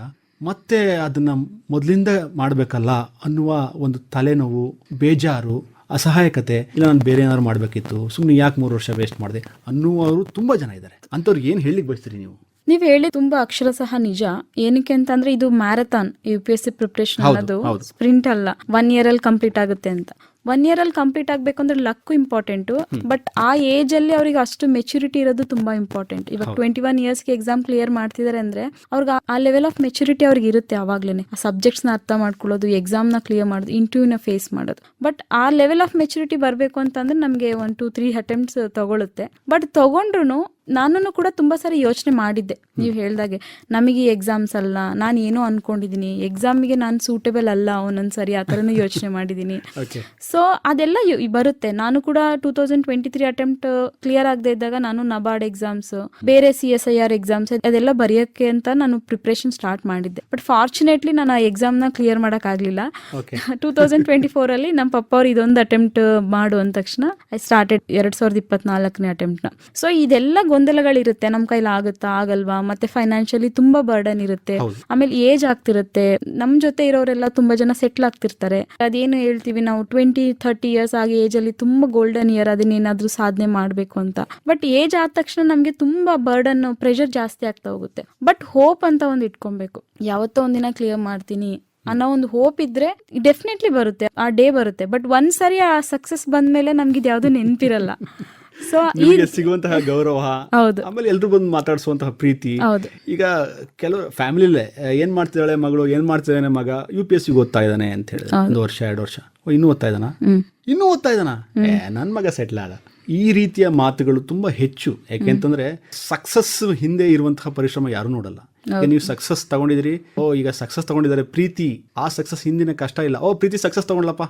ಮತ್ತೆ ಅದನ್ನು ಮೊದಲಿಂದ ಮಾಡಬೇಕಲ್ಲ ಅನ್ನುವ ಒಂದು ತಲೆನೋವು, ಬೇಜಾರು, ಅಸಹಾಯಕತೆ, ಇಲ್ಲ ನಾನು ಬೇರೆ ಏನಾದ್ರು ಮಾಡಬೇಕಿತ್ತು, ಸುಮ್ಮನೆ ಯಾಕೆ 3 ವರ್ಷ ವೇಸ್ಟ್ ಮಾಡಿದೆ ಅನ್ನುವರು ತುಂಬ ಜನ ಇದ್ದಾರೆ. ಅಂಥವ್ರಿಗೆ ಏನು ಹೇಳಲಿಕ್ಕೆ ಬಯಸ್ತೀರಿ ನೀವು? ನೀವು ಹೇಳಿ ತುಂಬಾ ಅಕ್ಷರಶಃ ನಿಜ. ಏನಕ್ಕೆ ಅಂತಂದ್ರೆ ಇದು ಮ್ಯಾರಥಾನ್, UPSC ಪ್ರಿಪ್ರೇಷನ್ ಅನ್ನೋದು ಸ್ಪ್ರಿಂಟ್ ಅಲ್ಲ, 1 year ಅಲ್ಲಿ ಕಂಪ್ಲೀಟ್ ಆಗುತ್ತೆ ಅಂತ. 1 year ಅಲ್ಲಿ ಕಂಪ್ಲೀಟ್ ಆಗ್ಬೇಕು ಅಂದ್ರೆ ಲಕ್ಕು ಇಂಪಾರ್ಟೆಂಟು, ಬಟ್ ಆ ಏಜ್ ಅಲ್ಲಿ ಅವ್ರಿಗೆ ಅಷ್ಟು ಮೆಚುರಿಟಿ ಇರೋದು ತುಂಬಾ ಇಂಪಾರ್ಟೆಂಟ್. ಇವಾಗ 21 yearsಗೆ ಎಕ್ಸಾಮ್ ಕ್ಲಿಯರ್ ಮಾಡ್ತಿದ್ದಾರೆ ಅಂದ್ರೆ ಅವ್ರಿಗೆ ಆ ಲೆವೆಲ್ ಆಫ್ ಮೆಚುರಿಟಿ ಅವ್ರಿಗೆ ಇರುತ್ತೆ. ಅವಾಗ್ಲೇನೆ ಆ ಸಬ್ಜೆಕ್ಟ್ಸ್ ನ ಅರ್ಥ ಮಾಡ್ಕೊಳ್ಳೋದು, ಎಕ್ಸಾಮ್ ನ ಕ್ಲಿಯರ್ ಮಾಡೋದು, ಇಂಟರ್ವ್ಯೂನ ಫೇಸ್ ಮಾಡೋದು. ಬಟ್ ಆ ಲೆವೆಲ್ ಆಫ್ ಮೆಚುರಿಟಿ ಬರಬೇಕು ಅಂತಂದ್ರೆ ನಮಗೆ 1, 2, 3 ಅಟೆಂಪ್ಟ್ಸ್ ತಗೊಳುತ್ತೆ. ಬಟ್ ತಗೊಂಡ್ರು ನಾನು ಕೂಡ ತುಂಬಾ ಸಾರಿ ಯೋಚನೆ ಮಾಡಿದ್ದೆ. ನೀವು ಹೇಳ್ದಾಗೆ ನಮಗೆ ಈ ಎಕ್ಸಾಮ್ಸ್ ಅಲ್ಲ, ನಾನು ಏನೋ ಅನ್ಕೊಂಡಿದೀನಿ, ಎಕ್ಸಾಮಿಗೆ ನಾನು ಸೂಟೇಬಲ್ ಅಲ್ಲ ಒಂದೊಂದ್ಸರಿ, ಆ ಥರನೂ ಯೋಚನೆ ಮಾಡಿದ್ದೀನಿ. ಸೊ ಅದೆಲ್ಲ ಬರುತ್ತೆ. ನಾನು ಕೂಡ 2023 ಅಟೆಂಪ್ಟ್ ಕ್ಲಿಯರ್ ಆಗದೆ ಇದ್ದಾಗ ನಾನು NABARD ಎಕ್ಸಾಮ್ಸ್, ಬೇರೆ CSIR ಎಕ್ಸಾಮ್ಸ್ ಅದೆಲ್ಲ ಬರೆಯೋಕ್ಕೆ ಅಂತ ನಾನು ಪ್ರಿಪ್ರೇಷನ್ ಸ್ಟಾರ್ಟ್ ಮಾಡಿದ್ದೆ. ಬಟ್ ಫಾರ್ಚುನೇಟ್ಲಿ ನಾನು ಆ ಎಕ್ಸಾಮ್ನ ಕ್ಲಿಯರ್ ಮಾಡಕ್ ಆಗ್ಲಿಲ್ಲ. 2024 ಅಲ್ಲಿ ನಮ್ಮ ಪಪ್ಪ ಅವ್ರು ಇದೊಂದು ಅಟೆಂಪ್ಟ್ ಮಾಡು ಅಂದ ತಕ್ಷಣ ಐ ಸ್ಟಾರ್ಟೆಡ್ 2024ನೇ ಅಟೆಂಪ್ಟ್ನ. ಸೊ ಇದೆಲ್ಲ ಗೊಂದಲಗಳಿರುತ್ತೆ, ನಮ್ಮ ಕೈಲಿ ಆಗುತ್ತಾ ಆಗಲ್ವಾ, ಮತ್ತೆ ಫೈನಾನ್ಷಿಯಲಿ ತುಂಬಾ ಬರ್ಡನ್ ಇರುತ್ತೆ, ಆಮೇಲೆ ಏಜ್ ಆಗ್ತಿರುತ್ತೆ. ನಮ್ ಜೊತೆ ಇರೋರೆಲ್ಲ ತುಂಬಾ ಜನ ಸೆಟ್ಲ್ ಆಗ್ತಿರ್ತಾರೆ. ಅದೇನು ಹೇಳ್ತೀವಿ ನಾವು 20-30 years ಆಗಿ ಏಜ್ ಅಲ್ಲಿ ತುಂಬಾ ಗೋಲ್ಡನ್ ಇಯರ್, ಅದನ್ನೇನಾದ್ರೂ ಸಾಧನೆ ಮಾಡ್ಬೇಕು ಅಂತ. ಬಟ್ ಏಜ್ ಆದ ತಕ್ಷಣ ನಮ್ಗೆ ತುಂಬಾ ಬರ್ಡನ್, ಪ್ರೆಷರ್ ಜಾಸ್ತಿ ಆಗ್ತಾ ಹೋಗುತ್ತೆ. ಬಟ್ ಹೋಪ್ ಅಂತ ಒಂದು ಇಟ್ಕೊಬೇಕು, ಯಾವತ್ತೋ ಒಂದಿನ ಕ್ಲಿಯರ್ ಮಾಡ್ತೀನಿ ಅನ್ನೋ ಒಂದು ಹೋಪ್ ಇದ್ರೆ ಡೆಫಿನೆಟ್ಲಿ ಬರುತ್ತೆ, ಆ ಡೇ ಬರುತ್ತೆ. ಬಟ್ ಒಂದ್ಸರಿ ಆ ಸಕ್ಸಸ್ ಬಂದ್ಮೇಲೆ ನಮ್ಗೆ ಇದು ಯಾವ್ದು ನೆನಪಿರಲ್ಲ. ಸೊ ನಿಮಗೆ ಸಿಗುವಂತಹ ಗೌರವ, ಆಮೇಲೆ ಎಲ್ರು ಬಂದು ಮಾತಾಡಿಸುವಂತಹ ಪ್ರೀತಿ. ಈಗ ಕೆಲವು ಫ್ಯಾಮಿಲಿಲೇ ಏನ್ ಮಾಡ್ತಿದ್ದಾಳೆ ಮಗಳು, ಏನ್ ಮಾಡ್ತಿದ್ದಾನೆ ಮಗ, UPSC ಓದ್ತಾ ಇದ್ದಾನೆ ಅಂತ ಹೇಳಿ 1 ವರ್ಷ 2 ವರ್ಷ, ಇನ್ನೂ ಓದ್ತಾ ಇದ್ದಾನ, ನನ್ ಮಗ ಸೆಟ್ಲ್ ಆದ. ಈ ರೀತಿಯ ಮಾತುಗಳು ತುಂಬಾ ಹೆಚ್ಚು. ಯಾಕೆಂತಂದ್ರೆ ಸಕ್ಸಸ್ ಹಿಂದೆ ಇರುವಂತಹ ಪರಿಶ್ರಮ ಯಾರು ನೋಡಲ್ಲ. ನೀವು ಸಕ್ಸಸ್ ತಗೊಂಡಿದ್ರಿ, ಈಗ ಸಕ್ಸಸ್ ತಗೊಂಡಿದ್ದಾರೆ, ಪ್ರೀತಿ ಆ ಸಕ್ಸಸ್ ಹಿಂದಿನ ಕಷ್ಟ ಇಲ್ಲ, ಪ್ರೀತಿ ಸಕ್ಸಸ್ ತಗೊಂಡ್ಲಪ್ಪ,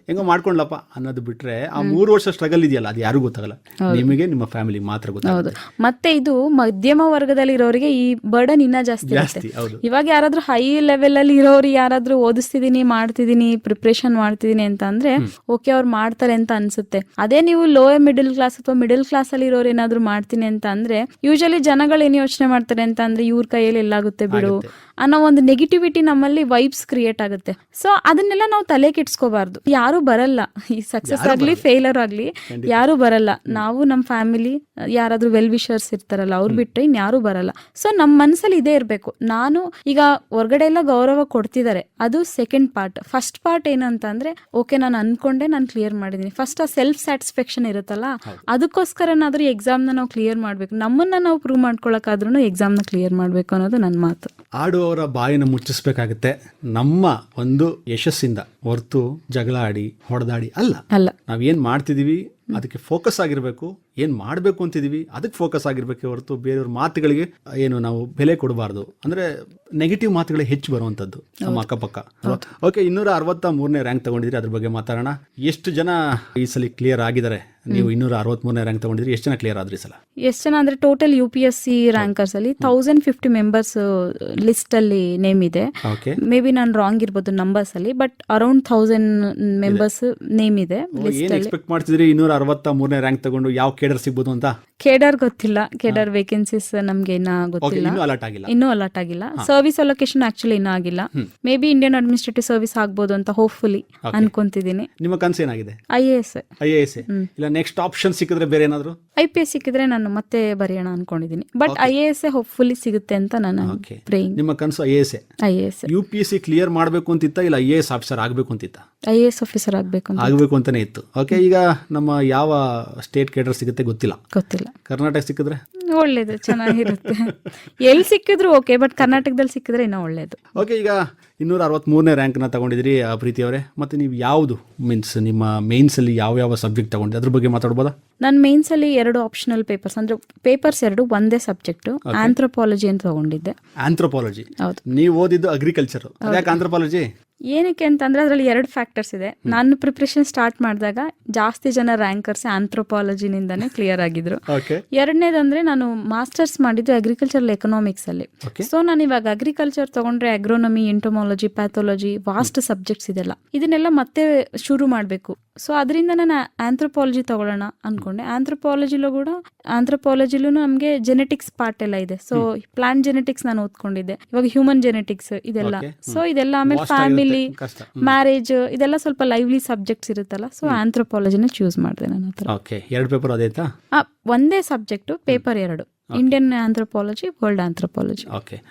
ಹೆಂಗೋ ಮಾಡ್ಕೊಂಡ್ಲಪ್ಪ ಅನ್ನೋದು ಬಿಟ್ರೆ ಆ 3 ವರ್ಷ ಸ್ಟ್ರಗಲ್ ಇದೆಯಲ್ಲ ಅದು ಯಾರಿಗೂ ಗೊತ್ತಾಗಲ್ಲ. ನಿಮಗೆ ನಿಮ್ಮ ಫ್ಯಾಮಿಲಿ ಮಾತ್ರ ಗೊತ್ತಾಗುತ್ತೆ. ಮತ್ತೆ ಇದು ಮಧ್ಯಮ ವರ್ಗದಲ್ಲಿ ಇರೋರಿಗೆ ಈ ಬರ್ಡನ್ ಇನ್ನ ಜಾಸ್ತಿ. ಇವಾಗ ಯಾರಾದ್ರೂ ಹೈ ಲೆವೆಲ್ ಅಲ್ಲಿ ಇರೋರು ಯಾರಾದ್ರೂ ಓದಿಸ್ತಿದೀನಿ, ಮಾಡ್ತಿದೀನಿ, ಪ್ರಿಪ್ರೇಷನ್ ಮಾಡ್ತಿದೀನಿ ಅಂತ ಅಂದ್ರೆ ಓಕೆ ಅವ್ರು ಮಾಡ್ತಾರೆ ಅಂತ ಅನ್ಸುತ್ತೆ. ಅದೇ ನೀವು ಲೋಯರ್ ಮಿಡಲ್ ಕ್ಲಾಸ್ ಅಥವಾ ಮಿಡಲ್ ಕ್ಲಾಸ್ ಅಲ್ಲಿ ಇರೋರು ಏನಾದ್ರು ಮಾಡ್ತೀನಿ ಅಂತ ಅಂದ್ರೆ ಯೂಶಲಿ ಜನಗಳು ಏನ್ ಯೋಚನೆ ಮಾಡ್ತಾರೆ ಅಂತ ಅಂದ್ರೆ ಇವ್ರ ಕೈಯಲ್ಲಿ ಎಲ್ಲಾಗುತ್ತೆ ಬಿಡು ಅನ್ನೋ ಒಂದು ನೆಗೆಟಿವಿಟಿ ನಮ್ಮಲ್ಲಿ ವೈಬ್ಸ್ ಕ್ರಿಯೇಟ್ ಆಗುತ್ತೆ. ಸೊ ಅದನ್ನೆಲ್ಲ ನಾವು ತಲೆ ಕೆಡ್ಸ್ಕೋಬಾರ್ದು. ಯಾರು ಬರಲ್ಲ, ಈ ಸಕ್ಸಸ್ ಆಗ್ಲಿ ಫೇಲರ್ ಆಗ್ಲಿ ಯಾರು ಬರಲ್ಲ. ನಾವು ನಮ್ಮ ಫ್ಯಾಮಿಲಿ ಯಾರಾದ್ರೂ ವೆಲ್ ವಿಷರ್ಸ್ ಇರ್ತಾರಲ್ಲ ಅವ್ರು ಬಿಟ್ಟರೆ ಇನ್ಯಾರು ಬರಲ್ಲ. ಸೊ ನಮ್ಮ ಮನಸ್ಸಲ್ಲಿ ಇದೇ ಇರ್ಬೇಕು. ನಾನು ಈಗ ಹೊರಗಡೆ ಎಲ್ಲ ಗೌರವ ಕೊಡ್ತಿದ್ದಾರೆ, ಅದು ಸೆಕೆಂಡ್ ಪಾರ್ಟ್. ಫಸ್ಟ್ ಪಾರ್ಟ್ ಏನಂತ ಅಂದ್ರೆ ಓಕೆ ನಾನು ಅನ್ಕೊಂಡೆ, ನಾನು ಕ್ಲಿಯರ್ ಮಾಡಿದೀನಿ. ಫಸ್ಟ್ ಆ ಸೆಲ್ಫ್ ಸ್ಯಾಟಿಸ್ಫ್ಯಾಕ್ಷನ್ ಇರುತ್ತಲ್ಲ, ಅದಕ್ಕೋಸ್ಕರನಾದ್ರೂ ಎಕ್ಸಾಮ್ನ ನಾವು ಕ್ಲಿಯರ್ ಮಾಡ್ಬೇಕು. ನಮ್ಮನ್ನ ನಾವು ಪ್ರೂವ್ ಮಾಡ್ಕೊಳಕಾದ್ರೂ ಎಕ್ಸಾಮ್ನ ಕ್ಲಿಯರ್ ಮಾಡ್ಬೇಕು ಅನ್ನೋದು ನನ್ನ ಮಾತು. ಆಡುವವರ ಬಾಯಿನ ಮುಚ್ಚಿಸ್ಬೇಕಾಗತ್ತೆ ನಮ್ಮ ಒಂದು ಯಶಸ್ಸಿಂದ ಹೊರತು ಜಗಳ ಆಡಿ ಹೊಡೆದಾಡಿ ಅಲ್ಲ. ನಾವೇನ್ ಮಾಡ್ತಿದೀವಿ ಅದಕ್ಕೆ ಫೋಕಸ್ ಆಗಿರ್ಬೇಕು, ಏನ್ ಮಾಡ್ಬೇಕು ಅಂತಿದೀವಿ ಅದಕ್ಕೆ ಫೋಕಸ್ ಆಗಿರ್ಬೇಕು ಹೊರತು ಬೇರೆಯವ್ರ ಮಾತುಗಳಿಗೆ ಏನು ನಾವು ಬೆಲೆ ಕೊಡಬಾರ್ದು. ಅಂದ್ರೆ ನೆಗೆಟಿವ್ ಮಾತುಗಳೇ ಹೆಚ್ಚು ಬರುವಂತದ್ದು ನಮ್ಮ ಅಕ್ಕಪಕ್ಕ. ಓಕೆ, 263ನೇ ರ್ಯಾಂಕ್ ತಗೊಂಡಿದ್ರಿ, ಅದ್ರ ಬಗ್ಗೆ ಮಾತಾಡೋಣ. ಎಷ್ಟು ಜನ ಈ ಸಲ ಕ್ಲಿಯರ್ ಆಗಿದ್ದಾರೆ? ನೀವು 263ನೇ ರ್ಯಾಂಕ್ ತಗೊಂಡಿದ್ರಿ, ಎಷ್ಟು ಜನ ಕ್ಲಿಯರ್ ಆದ್ರಿ ಸಲ? ಎಷ್ಟು ಜನ ಅಂದ್ರೆ ಟೋಟಲ್ UPSC ರ್ಯಾಂಕರ್ಸ್ ಅಲ್ಲಿ 1050 ಮೆಂಬರ್ಸ್ ಲಿಸ್ಟ್ ಅಲ್ಲಿ ನೇಮ್ ಇದೆ. ಮೇ ಬಿ ನಾನು ರಾಂಗ್ ಇರ್ಬೋದು ನಂಬರ್ಸ್ ಅಲ್ಲಿ, ಬಟ್ ಅರೌಂಡ್ 1000 ಮೆಂಬರ್ಸ್ ನೇಮ್ ಇದೆ ಲಿಸ್ಟ್ ಅಲ್ಲಿ. ಎಕ್ಸ್ಪೆಕ್ಟ್ ಮಾಡ್ತಿದ್ರಿ 263ನೇ ರ್ಯಾಂಕ್ ತಗೊಂಡು ಯಾವ ಕೇಡರ್ ಸಿಗ್ಬೋದು ಅಂತ. ಕೇಡರ್ ಗೊತ್ತಿಲ್ಲ, ಕೇಡರ್ ವೇಕೆನ್ಸೀಸ್ ನಮ್ಗೆ ಇನ್ನ ಗೊತ್ತಿಲ್ಲ, ಇನ್ನೂ ಅಲರ್ಟ್ ಆಗಿಲ್ಲ. ಇನ್ನೂ ಅಲರ್ಟ್ ಆಗಿಲ್ಲ. ಸರ್ವಿಸ್ ಅಲೋಕೇಶನ್ ಆಕ್ಚುಲಿ ಇನ್ನೂ ಆಗಿಲ್ಲ. May be Indian administrative service ಆಗ್ಬೋದು ಅಂತ ಹೋಪ್ಫುಲಿ ಅನ್ಕೊಂತಿದ್ದೀನಿ. ನಿಮ್ಮ ಕನಸು ಏನಾಗಿದೆ? IAS. IAS ಇಲ್ಲ ನೆಕ್ಸ್ಟ್ ಆಪ್ಷನ್ ಸಿಕ್ಕಿದ್ರೆ ಬೇರೆ ಏನಾದ್ರು? IPS ಸಿಕ್ಕಿದ್ರೆ ನಾನು ಮತ್ತೆ ಬರೆಯೋಣ ಅನ್ಕೊಂಡಿದ್ದೀನಿ. ಬಟ್ IAS ಹೋಪ್ಫುಲಿ ಸಿಗುತ್ತೆ ಅಂತ ನಾನು ಪ್ರೇಯಿಂಗ್. ನಿಮ್ಮ ಕನಸು IAS. UPSC ಕ್ಲಿಯರ್ ಮಾಡಬೇಕು ಅಂತಿತ್ತ, ಇಲ್ಲ IAS ಆಫೀಸರ್ ಆಗಬೇಕು ಅಂತಿತ್ತ? IAS ಆಫೀಸರ್ ಆಗ್ಬೇಕು ಅಂತಾನೆ ಇತ್ತು. ಓಕೆ, ಈಗ ನಮ್ಮ ಯಾವ ಸ್ಟೇಟ್ ಕೇಡರ್ ಸಿಗುತ್ತೆ ಗೊತ್ತಿಲ್ಲ. ಕರ್ನಾಟಕ ಸಿಕ್ಕಿದ್ರೆ ಒಳ್ಳೇದು, ಚೆನ್ನಾಗಿರುತ್ತೆ. ಎಲ್ಲಿ ಸಿಕ್ಕಿದ್ರು ಓಕೆ, ಬಟ್ ಕರ್ನಾಟಕದಲ್ಲಿ ಸಿಕ್ಕಿದ್ರೆ ಇನ್ನೂ ಒಳ್ಳೇದು. ಓಕೆ, ಈಗ 263ನೇ ರ್ಯಾಂಕ್ನ ತಗೊಂಡಿದ್ರಿ ಪ್ರೀತಿ ಅವರೇ. ಮತ್ತೆ ನೀವು ಯಾವುದು ಮೀನ್ಸ್ ನಿಮ್ಮ ಮೇನ್ಸ್ ಅಲ್ಲಿ ಯಾವ ಸಬ್ಜೆಕ್ಟ್ ತಗೊಂಡಿದ್ರಿ, ಅದ್ರ ಬಗ್ಗೆ ಮಾತಾಡ್ಬೋದಾ? ನನ್ನ ಮೇನ್ಸ್ ಅಲ್ಲಿ 2 ಆಪ್ಷನಲ್ ಪೇಪರ್ಸ್, ಅಂದ್ರೆ ಪೇಪರ್ಸ್ 2 ಒಂದೇ ಸಬ್ಜೆಕ್ಟ್, ಆಂಥ್ರೋಪಾಲಜಿ ಅಂತ ತಗೊಂಡಿದ್ದೆ. ಆಂಥ್ರೋಪಾಲಜಿ? ಹೌದು. ನೀವು ಓದಿದ್ದು ಅಗ್ರಿಕಲ್ಚರ್, ಯಾಕೆ ಆಂಥ್ರೋಪಾಲಜಿ? ಏನಕ್ಕೆ ಅಂತಂದ್ರೆ ಅದರಲ್ಲಿ 2 ಫ್ಯಾಕ್ಟರ್ಸ್ ಇದೆ. ನಾನು ಪ್ರಿಪ್ರೇಷನ್ ಸ್ಟಾರ್ಟ್ ಮಾಡಿದಾಗ ಜಾಸ್ತಿ ಜನ ರ್ಯಾಂಕರ್ಸ್ ಆಂಥ್ರೋಪಾಲಜಿನಿಂದಾನೇ ಕ್ಲಿಯರ್ ಆಗಿದ್ರು. ಎರಡನೇದಂದ್ರೆ ನಾನು ಮಾಸ್ಟರ್ಸ್ ಮಾಡಿದ್ದು ಅಗ್ರಿಕಲ್ಚರಲ್ ಎಕನಾಮಿಕ್ಸ್ ಅಲ್ಲಿ. ಸೊ ನಾನು ಇವಾಗ ಅಗ್ರಿಕಲ್ಚರ್ ತಗೊಂಡ್ರೆ agronomy, entomology, pathology, vast subjects ಇದೆಲ್ಲ, ಇದನ್ನೆಲ್ಲ ಮತ್ತೆ ಶುರು ಮಾಡಬೇಕು. ಸೊ ಅದರಿಂದ ನಾನು ಆಂಥ್ರೋಪಾಲಜಿ ತಗೊಳ್ಳೋಣ ಅನ್ಕೊಂಡೆ. ಆಂಥ್ರೋಪಾಲಜಿಲೂ ನಮಗೆ ಜೆನೆಟಿಕ್ಸ್ ಪಾರ್ಟ್ ಎಲ್ಲ ಇದೆ. ಸೊ ಪ್ಲಾಂಟ್ ಜೆನೆಟಿಕ್ಸ್ ನಾನು ಓದ್ಕೊಂಡಿದ್ದೆ, ಇವಾಗ ಹ್ಯೂಮನ್ ಜೆನೆಟಿಕ್ಸ್ ಇದೆಲ್ಲ. ಸೊ ಇದೆಲ್ಲ ಆಮೇಲೆ ಫ್ಯಾಮಿಲಿ, ಮ್ಯಾರೇಜ್, ಇದೆಲ್ಲ ಸ್ವಲ್ಪ ಲೈವ್ಲಿ ಸಬ್ಜೆಕ್ಟ್ಸ್ ಇರುತ್ತಲ್ಲ. ಸೊ ಆಂಥ್ರೋಪಾಲಜಿನ ಚೂಸ್ ಮಾಡಿದೆ ನನ್ನ ಹತ್ರ. ಒಂದೇ subject, paper 2, Indian anthropology, world anthropology.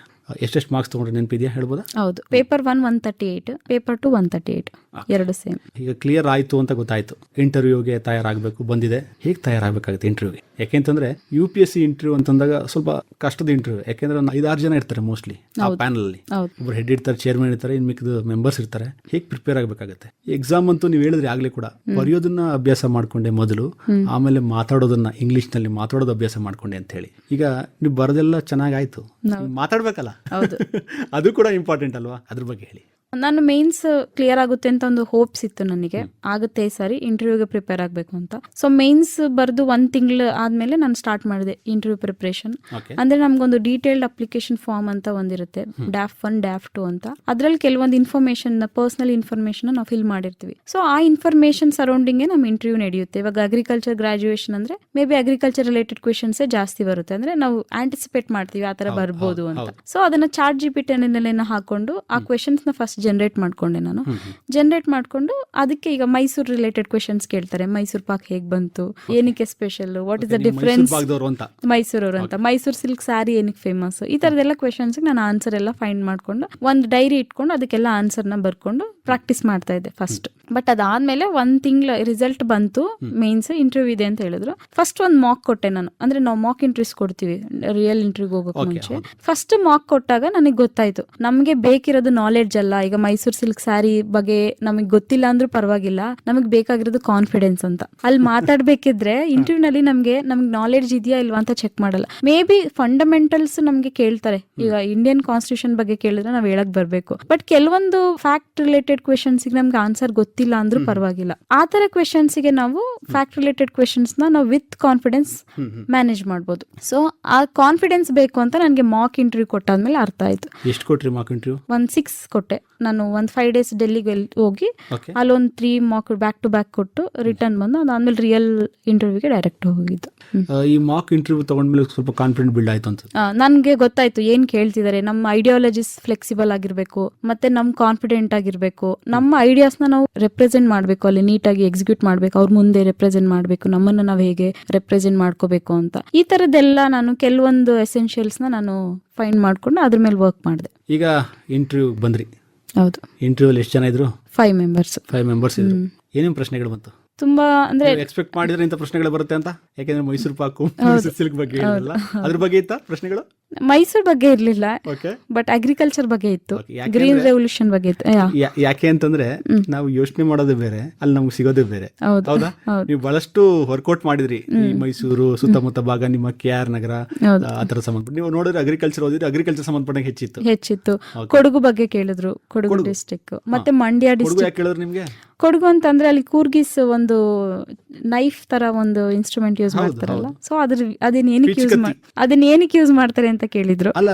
ಎಷ್ಟೆಷ್ಟು ಮಾರ್ಕ್ಸ್ ತಗೊಂಡ್ರೆ ನೆನಪಿದೆಯಾ, ಹೇಳ್ಬೋದಾ? ಹೌದು, ಪೇಪರ್ 1 138, ಪೇಪರ್ 2 138, 2 ಸೇಮ್. ಈಗ ಕ್ಲಿಯರ್ ಆಯ್ತು ಅಂತ ಗೊತ್ತಾಯ್ತು, ಇಂಟರ್ವ್ಯೂಗೆ ತಯಾರಾಗಬೇಕು, ಬಂದಿದೆ. ಹೇಗೆ ತಯಾರಾಗಬೇಕಾಗುತ್ತೆ ಇಂಟರ್ವ್ಯೂಗೆ? ಯಾಕೆಂತಂದ್ರೆ UPSC ಇಂಟರ್ವ್ಯೂ ಅಂತಂದಾಗ ಸ್ವಲ್ಪ ಕಷ್ಟದ ಇಂಟರ್ವ್ಯೂ. ಯಾಕೆಂದ್ರೆ 5-6 ಜನ ಇರ್ತಾರೆ ಮೋಸ್ಟ್ಲಿ ಆ ಪ್ಯಾನಲ್ ಅಲ್ಲಿ. ಒಬ್ರು ಹೆಡ್ ಇರ್ತಾರೆ, ಚೇರ್ಮನ್ ಇರ್ತಾರೆ, ಇನ್ ಮಿಕ್ಕಿದ ಮೆಂಬರ್ಸ್ ಇರ್ತಾರೆ. ಹೇಗೆ ಪ್ರಿಪೇರ್ ಆಗಬೇಕಾಗುತ್ತೆ? ಎಕ್ಸಾಮ್ ಅಂತೂ ನೀವು ಹೇಳಿದ್ರೆ ಆಗ್ಲೇ ಕೂಡ ಬರೆಯೋದನ್ನ ಅಭ್ಯಾಸ ಮಾಡ್ಕೊಂಡೆ ಮೊದಲು, ಆಮೇಲೆ ಮಾತಾಡೋದನ್ನ ಇಂಗ್ಲಿಷ್ ನಲ್ಲಿ ಮಾತಾಡೋದು ಅಭ್ಯಾಸ ಮಾಡ್ಕೊಂಡೆ ಅಂತ ಹೇಳಿ. ಈಗ ನೀವು ಬರೋದೆಲ್ಲ ಚೆನ್ನಾಗಾಯ್ತು, ಮಾತಾಡ್ಬೇಕಲ್ಲ, ಅದು ಕೂಡ ಇಂಪಾರ್ಟೆಂಟ್ ಅಲ್ವಾ? ಅದ್ರ ಬಗ್ಗೆ ಹೇಳಿ. ನಾನು ಮೇನ್ಸ್ ಕ್ಲಿಯರ್ ಆಗುತ್ತೆ ಅಂತ ಒಂದು ಹೋಪ್ಸ್ ಇತ್ತು ನನಗೆ, ಆಗುತ್ತೆ ಸರಿ ಇಂಟರ್ವ್ಯೂಗೆ ಪ್ರಿಪೇರ್ ಆಗಬೇಕು ಅಂತ. ಸೊ ಮೇನ್ಸ್ ಬರೆದು 1 ತಿಂಗಳು ಆದ್ಮೇಲೆ ನಾನು ಸ್ಟಾರ್ಟ್ ಮಾಡಿದೆ ಇಂಟರ್ವ್ಯೂ ಪ್ರಿಪರೇಷನ್. ಅಂದ್ರೆ ನಮ್ಗೊಂದು ಡೀಟೇಲ್ಡ್ ಅಪ್ಲಿಕೇಶನ್ ಫಾರ್ಮ್ ಅಂತ ಒಂದಿರುತ್ತೆ, DAF 1 DAF 2 ಅಂತ. ಅದ್ರಲ್ಲಿ ಕೆಲವೊಂದು ಇನ್ಫಾರ್ಮೇಶನ್, ಪರ್ಸನಲ್ ಇನ್ಫಾರ್ಮೇಶನ್ ನಾವು ಫಿಲ್ ಮಾಡಿರ್ತೀವಿ. ಸೊ ಆ ಇನ್ಫಾರ್ಮೇಶನ್ ಸರೌಂಡಿಂಗ್ ನಮ್ಮ ಇಂಟರ್ವ್ಯೂ ನಡೆಯುತ್ತೆ. ಇವಾಗ ಅಗ್ರಿಕಲ್ಚರ್ ಗ್ರಾಜುಯೇಷನ್ ಅಂದ್ರೆ may be agriculture related questions ಜಾಸ್ತಿ ಬರುತ್ತೆ, ಅಂದ್ರೆ ನಾವು ಆಂಟಿಸಿಪೇಟ್ ಮಾಡ್ತೀವಿ ಆ ತರ ಬರ್ಬೋದು ಅಂತ. ಸೊ ಅದನ್ನ ChatGPT ಹಾಕೊಂಡು ಆ ಕ್ವೆಶನ್ಸ್ ನ ಫಸ್ಟ್ ಜನರೇಟ್ ಮಾಡ್ಕೊಂಡೆ ನಾನು. ಜನರೇಟ್ ಮಾಡ್ಕೊಂಡು ಅದಕ್ಕೆ ಈಗ ಮೈಸೂರು ರಿಲೇಟೆಡ್ ಕ್ವೆಶನ್ಸ್ ಕೇಳ್ತಾರೆ. ಮೈಸೂರು ಪಾಕ್ ಹೇಗ್ ಬಂತು, ಏನಕ್ಕೆ special, what is the difference, ಮೈಸೂರವ್ರು ಅಂತ, ಮೈಸೂರು ಸಿಲ್ಕ್ ಸ್ಯಾರಿ ಏನಕ್ಕೆ ಫೇಮಸ್, ಈ ತರದೆಲ್ಲ ಕ್ವೆಶನ್ಸ್ ನಾನು ಆನ್ಸರ್ ಎಲ್ಲ ಫೈಂಡ್ ಮಾಡ್ಕೊಂಡು ಒಂದು ಡೈರಿ ಇಟ್ಕೊಂಡು ಅದಕ್ಕೆಲ್ಲ ಆನ್ಸರ್ನ ಬರ್ಕೊಂಡು ಪ್ರಾಕ್ಟೀಸ್ ಮಾಡ್ತಾ ಇದ್ದೆ ಫಸ್ಟ್. ಬಟ್ ಅದಾದ್ಮೇಲೆ 1 ತಿಂಗಳು ರಿಸಲ್ಟ್ ಬಂತು, ಮೇನ್ಸ್ ಇಂಟರ್ವ್ಯೂ ಇದೆ ಅಂತ ಹೇಳಿದ್ರು. ಫಸ್ಟ್ ಒಂದು ಮಾಕ್ ಕೊಟ್ಟೆ ನಾನು. ಅಂದ್ರೆ ನಾವು ಮಾಕ್ ಇಂಟರ್ವ್ಯೂಸ್ ಕೊಡ್ತೀವಿ ರಿಯಲ್ ಇಂಟರ್ವ್ಯೂಗೆ ಹೋಗೋಕೆ ಮುಂಚೆ. ಫಸ್ಟ್ ಮಾಕ್ ಕೊಟ್ಟಾಗ ನನಗೆ ಗೊತ್ತಾಯ್ತು ನಮ್ಗೆ ಬೇಕಿರೋದು ನಾಲೆಡ್ಜ್ ಅಲ್ಲ. ಈಗ ಮೈಸೂರು ಸಿಲ್ಕ್ ಸ್ಯಾರಿ ಬಗ್ಗೆ ನಮಗೆ ಗೊತ್ತಿಲ್ಲ ಅಂದ್ರೂ ಪರವಾಗಿಲ್ಲ, ನಮಗ್ ಬೇಕಾಗಿರೋದು ಕಾನ್ಫಿಡೆನ್ಸ್ ಅಂತ. ಅಲ್ಲಿ ಮಾತಾಡ್ಬೇಕಿದ್ರೆ ಇಂಟರ್ವ್ಯೂ ನಲ್ಲಿ ನಮ್ಗೆ ನಾಲೆಡ್ಜ್ ಇದೆಯಾ ಇಲ್ವಾ ಅಂತ ಚೆಕ್ ಮಾಡಲ್ಲ. ಮೇ ಬಿ ಫಂಡಮೆಂಟಲ್ಸ್ ನಮ್ಗೆ ಕೇಳ್ತಾರೆ. ಈಗ ಇಂಡಿಯನ್ ಕಾನ್ಸ್ಟಿಟ್ಯೂಷನ್ ಬಗ್ಗೆ ಕೇಳಿದ್ರೆ ನಾವ್ ಹೇಳಕ್ ಬರ್ಬೇಕು. ಬಟ್ ಕೆಲವೊಂದು ಫ್ಯಾಕ್ಟ್ ರಿಲೇಟೆಡ್ ಕ್ವೆಶನ್ಸ್ ನಮ್ಗೆ ಆನ್ಸರ್ ಗೊತ್ತಿಲ್ಲ ಅಂದ್ರೂ ಪರವಾಗಿಲ್ಲ. ಆ ತರ ಕ್ವೆಶನ್ಸ್ ಗೆ ನಾವು ಫ್ಯಾಕ್ಟ್ ರಿಲೇಟೆಡ್ ಕ್ವೆಶನ್ಸ್ ನಾವು ವಿತ್ ಕಾನ್ಫಿಡೆನ್ಸ್ ಮ್ಯಾನೇಜ್ ಮಾಡ್ಬೋದು. ಸೊ ಆ ಕಾನ್ಫಿಡೆನ್ಸ್ ಬೇಕು ಅಂತ ನನಗೆ ಮಾಕ್ ಇಂಟರ್ವ್ಯೂ ಕೊಟ್ಟಾದ್ಮೇಲೆ ಅರ್ಥ ಆಯ್ತು. ಎಷ್ಟು ಕೊಟ್ರಿ ಮಾಕ್ ಇಂಟರ್ವ್ಯೂ? 6 ಕೊಟ್ಟೆ ನಾನು. 5 ಡೇಸ್ ಡೆಲ್ಲಿಗೆ ಹೋಗಿ ಅಲ್ಲೊಂದು 3 ಮಾಕ್ ಬ್ಯಾಕ್ ಟು ಬ್ಯಾಕ್ ಕೊಟ್ಟು ರಿಟರ್ನ್ ಬಂದು ಅದಾದ್ಮೇಲೆ ರಿಯಲ್ ಇಂಟರ್ವ್ಯೂಗೆ ಡೈರೆಕ್ಟ್ ಹೋಗಿದ್ದು. ಈ ಮಾಕ್ ಇಂಟರ್ವ್ಯೂ ತಗೊಂಡ್ಮೇಲೆ ಸ್ವಲ್ಪ ಕಾನ್ಫಿಡೆಂಟ್ ಬಿಲ್ಡ್ ಆಯ್ತು ಅಂತ ನನ್ಗೆ ಗೊತ್ತಾಯ್ತು ಏನ್ ಕೇಳ್ತಿದ್ದಾರೆ. ನಮ್ಮ ಐಡಿಯಾಲಜೀಸ್ ಫ್ಲೆಕ್ಸಿಬಲ್ ಆಗಿರ್ಬೇಕು, ಮತ್ತೆ ನಮ್ ಕಾನ್ಫಿಡೆಂಟ್ ಆಗಿರ್ಬೇಕು, ನಮ್ಮ ಐಡಿಯಾಸ್ ನಾವು ರೆಪ್ರೆಸೆಂಟ್ ಮಾಡ್ಬೇಕು, ಅಲ್ಲಿ ನೀಟಾಗಿ ಎಕ್ಸಿಕ್ಯೂಟ್ ಮಾಡ್ಬೇಕು, ಅವ್ರ ಮುಂದೆ ರೆಪ್ರೆಸೆಂಟ್ ಮಾಡ್ಬೇಕು, ನಮ್ಮನ್ನ ನಾವ್ ಹೇಗೆ ರೆಪ್ರೆಸೆಂಟ್ ಮಾಡ್ಕೋಬೇಕು ಅಂತ. ಈ ತರದ್ದೆಲ್ಲ ನಾನು ಕೆಲವೊಂದು ಎಸೆನ್ಷಿಯಲ್ಸ್ ನಾನು ಫೈಂಡ್ ಮಾಡ್ಕೊಂಡು ಅದ್ರ ಮೇಲೆ ವರ್ಕ್ ಮಾಡಿದೆ. ಈಗ ಇಂಟರ್ವ್ಯೂ ಬಂದ್ರಿ? ಹೌದು. ಇಂಟರ್ವ್ಯೂ ಎಷ್ಟು ಜನ ಇದ್ರು? 5 ಮೆಂಬರ್ಸ್ ಇದ್ರು. ಏನೇನು ಪ್ರಶ್ನೆಗಳು ಬಂತು? ತುಂಬಾ ಅಂದ್ರೆ ಎಕ್ಸ್ಪೆಕ್ಟ್ ಮಾಡಿದ್ರೆ ಇಂತ ಪ್ರಶ್ನೆಗಳು ಬರುತ್ತೆ ಅಂತ? ಯಾಕೆಂದ್ರೆ ಮೈಸೂರು ಪಾಕು, ಮೈಸೂರು ಸಿಲ್ಕ್ ಬಗ್ಗೆ ಹೇಳಿರಲ್ಲ, ಅದ್ರ ಬಗ್ಗೆ ಇತ್ತ ಪ್ರಶ್ನೆಗಳು? ಮೈಸೂರು ಬಗ್ಗೆ ಇರ್ಲಿಲ್ಲ, ಬಟ್ ಅಗ್ರಿಕಲ್ಚರ್ ಬಗ್ಗೆ ಇತ್ತು, ಗ್ರೀನ್ ರೆವಲ್ಯೂಷನ್ ಬಗ್ಗೆ ಇತ್ತು. ಯಾಕೆ ಅಂತಂದ್ರೆ ನಾವು ಯೋಚನೆ ಮಾಡೋದೇ ಬೇರೆ, ಅಲ್ಲಿ ನಮ್ಗೆ ಸಿಗೋದೇ ಬೇರೆ. ಹೌದಾ? ನೀವು ಬಹಳಷ್ಟು ವರ್ಕೌಟ್ ಮಾಡಿದ್ರಿ ಈ ಮೈಸೂರು ಸುತ್ತಮುತ್ತ ಭಾಗ, ನಿಮ್ಮ KR ನಗರ ಆತರ ಸಂಬಂಧ. ನೀವು ನೋಡಿದ್ರೆ ಅಗ್ರಿಕಲ್ಚರ್ ಓದಿದ್ರೆ ಅಗ್ರಿಕಲ್ಚರ್ ಸಂಬಂಧಪಟ್ಟ ಹೆಚ್ಚಿತ್ತು. ಕೊಡಗು ಬಗ್ಗೆ ಕೇಳಿದ್ರು, ಕೊಡಗು ಡಿಸ್ಟ್ರಿಕ್ಟ್, ಮತ್ತೆ ಮಂಡ್ಯ ಡಿಸ್ಟ್ರಿಕ್ಟ್. ಕೇಳಿದ್ರು ನಿಮ್ಗೆ ಕೊಡಗು ಅಂತಂದ್ರೆ ಅಲ್ಲಿ ಕೂರ್ಗಿಸ್ ಒಂದು ನೈಫ್ ತರ ಒಂದು ಇನ್ಸ್ಟ್ರೂಮೆಂಟ್ ಯೂಸ್ ಮಾಡ್ತಾರಲ್ಲ. ಸೊ ಅದನ್ನ ಏನಕ್ಕೆ ಯೂಸ್ ಮಾಡ್ತಾರೆ ಅಂತ ಅಂತ ಕೇಳಿದ್ರು. ಅಲ್ಲ,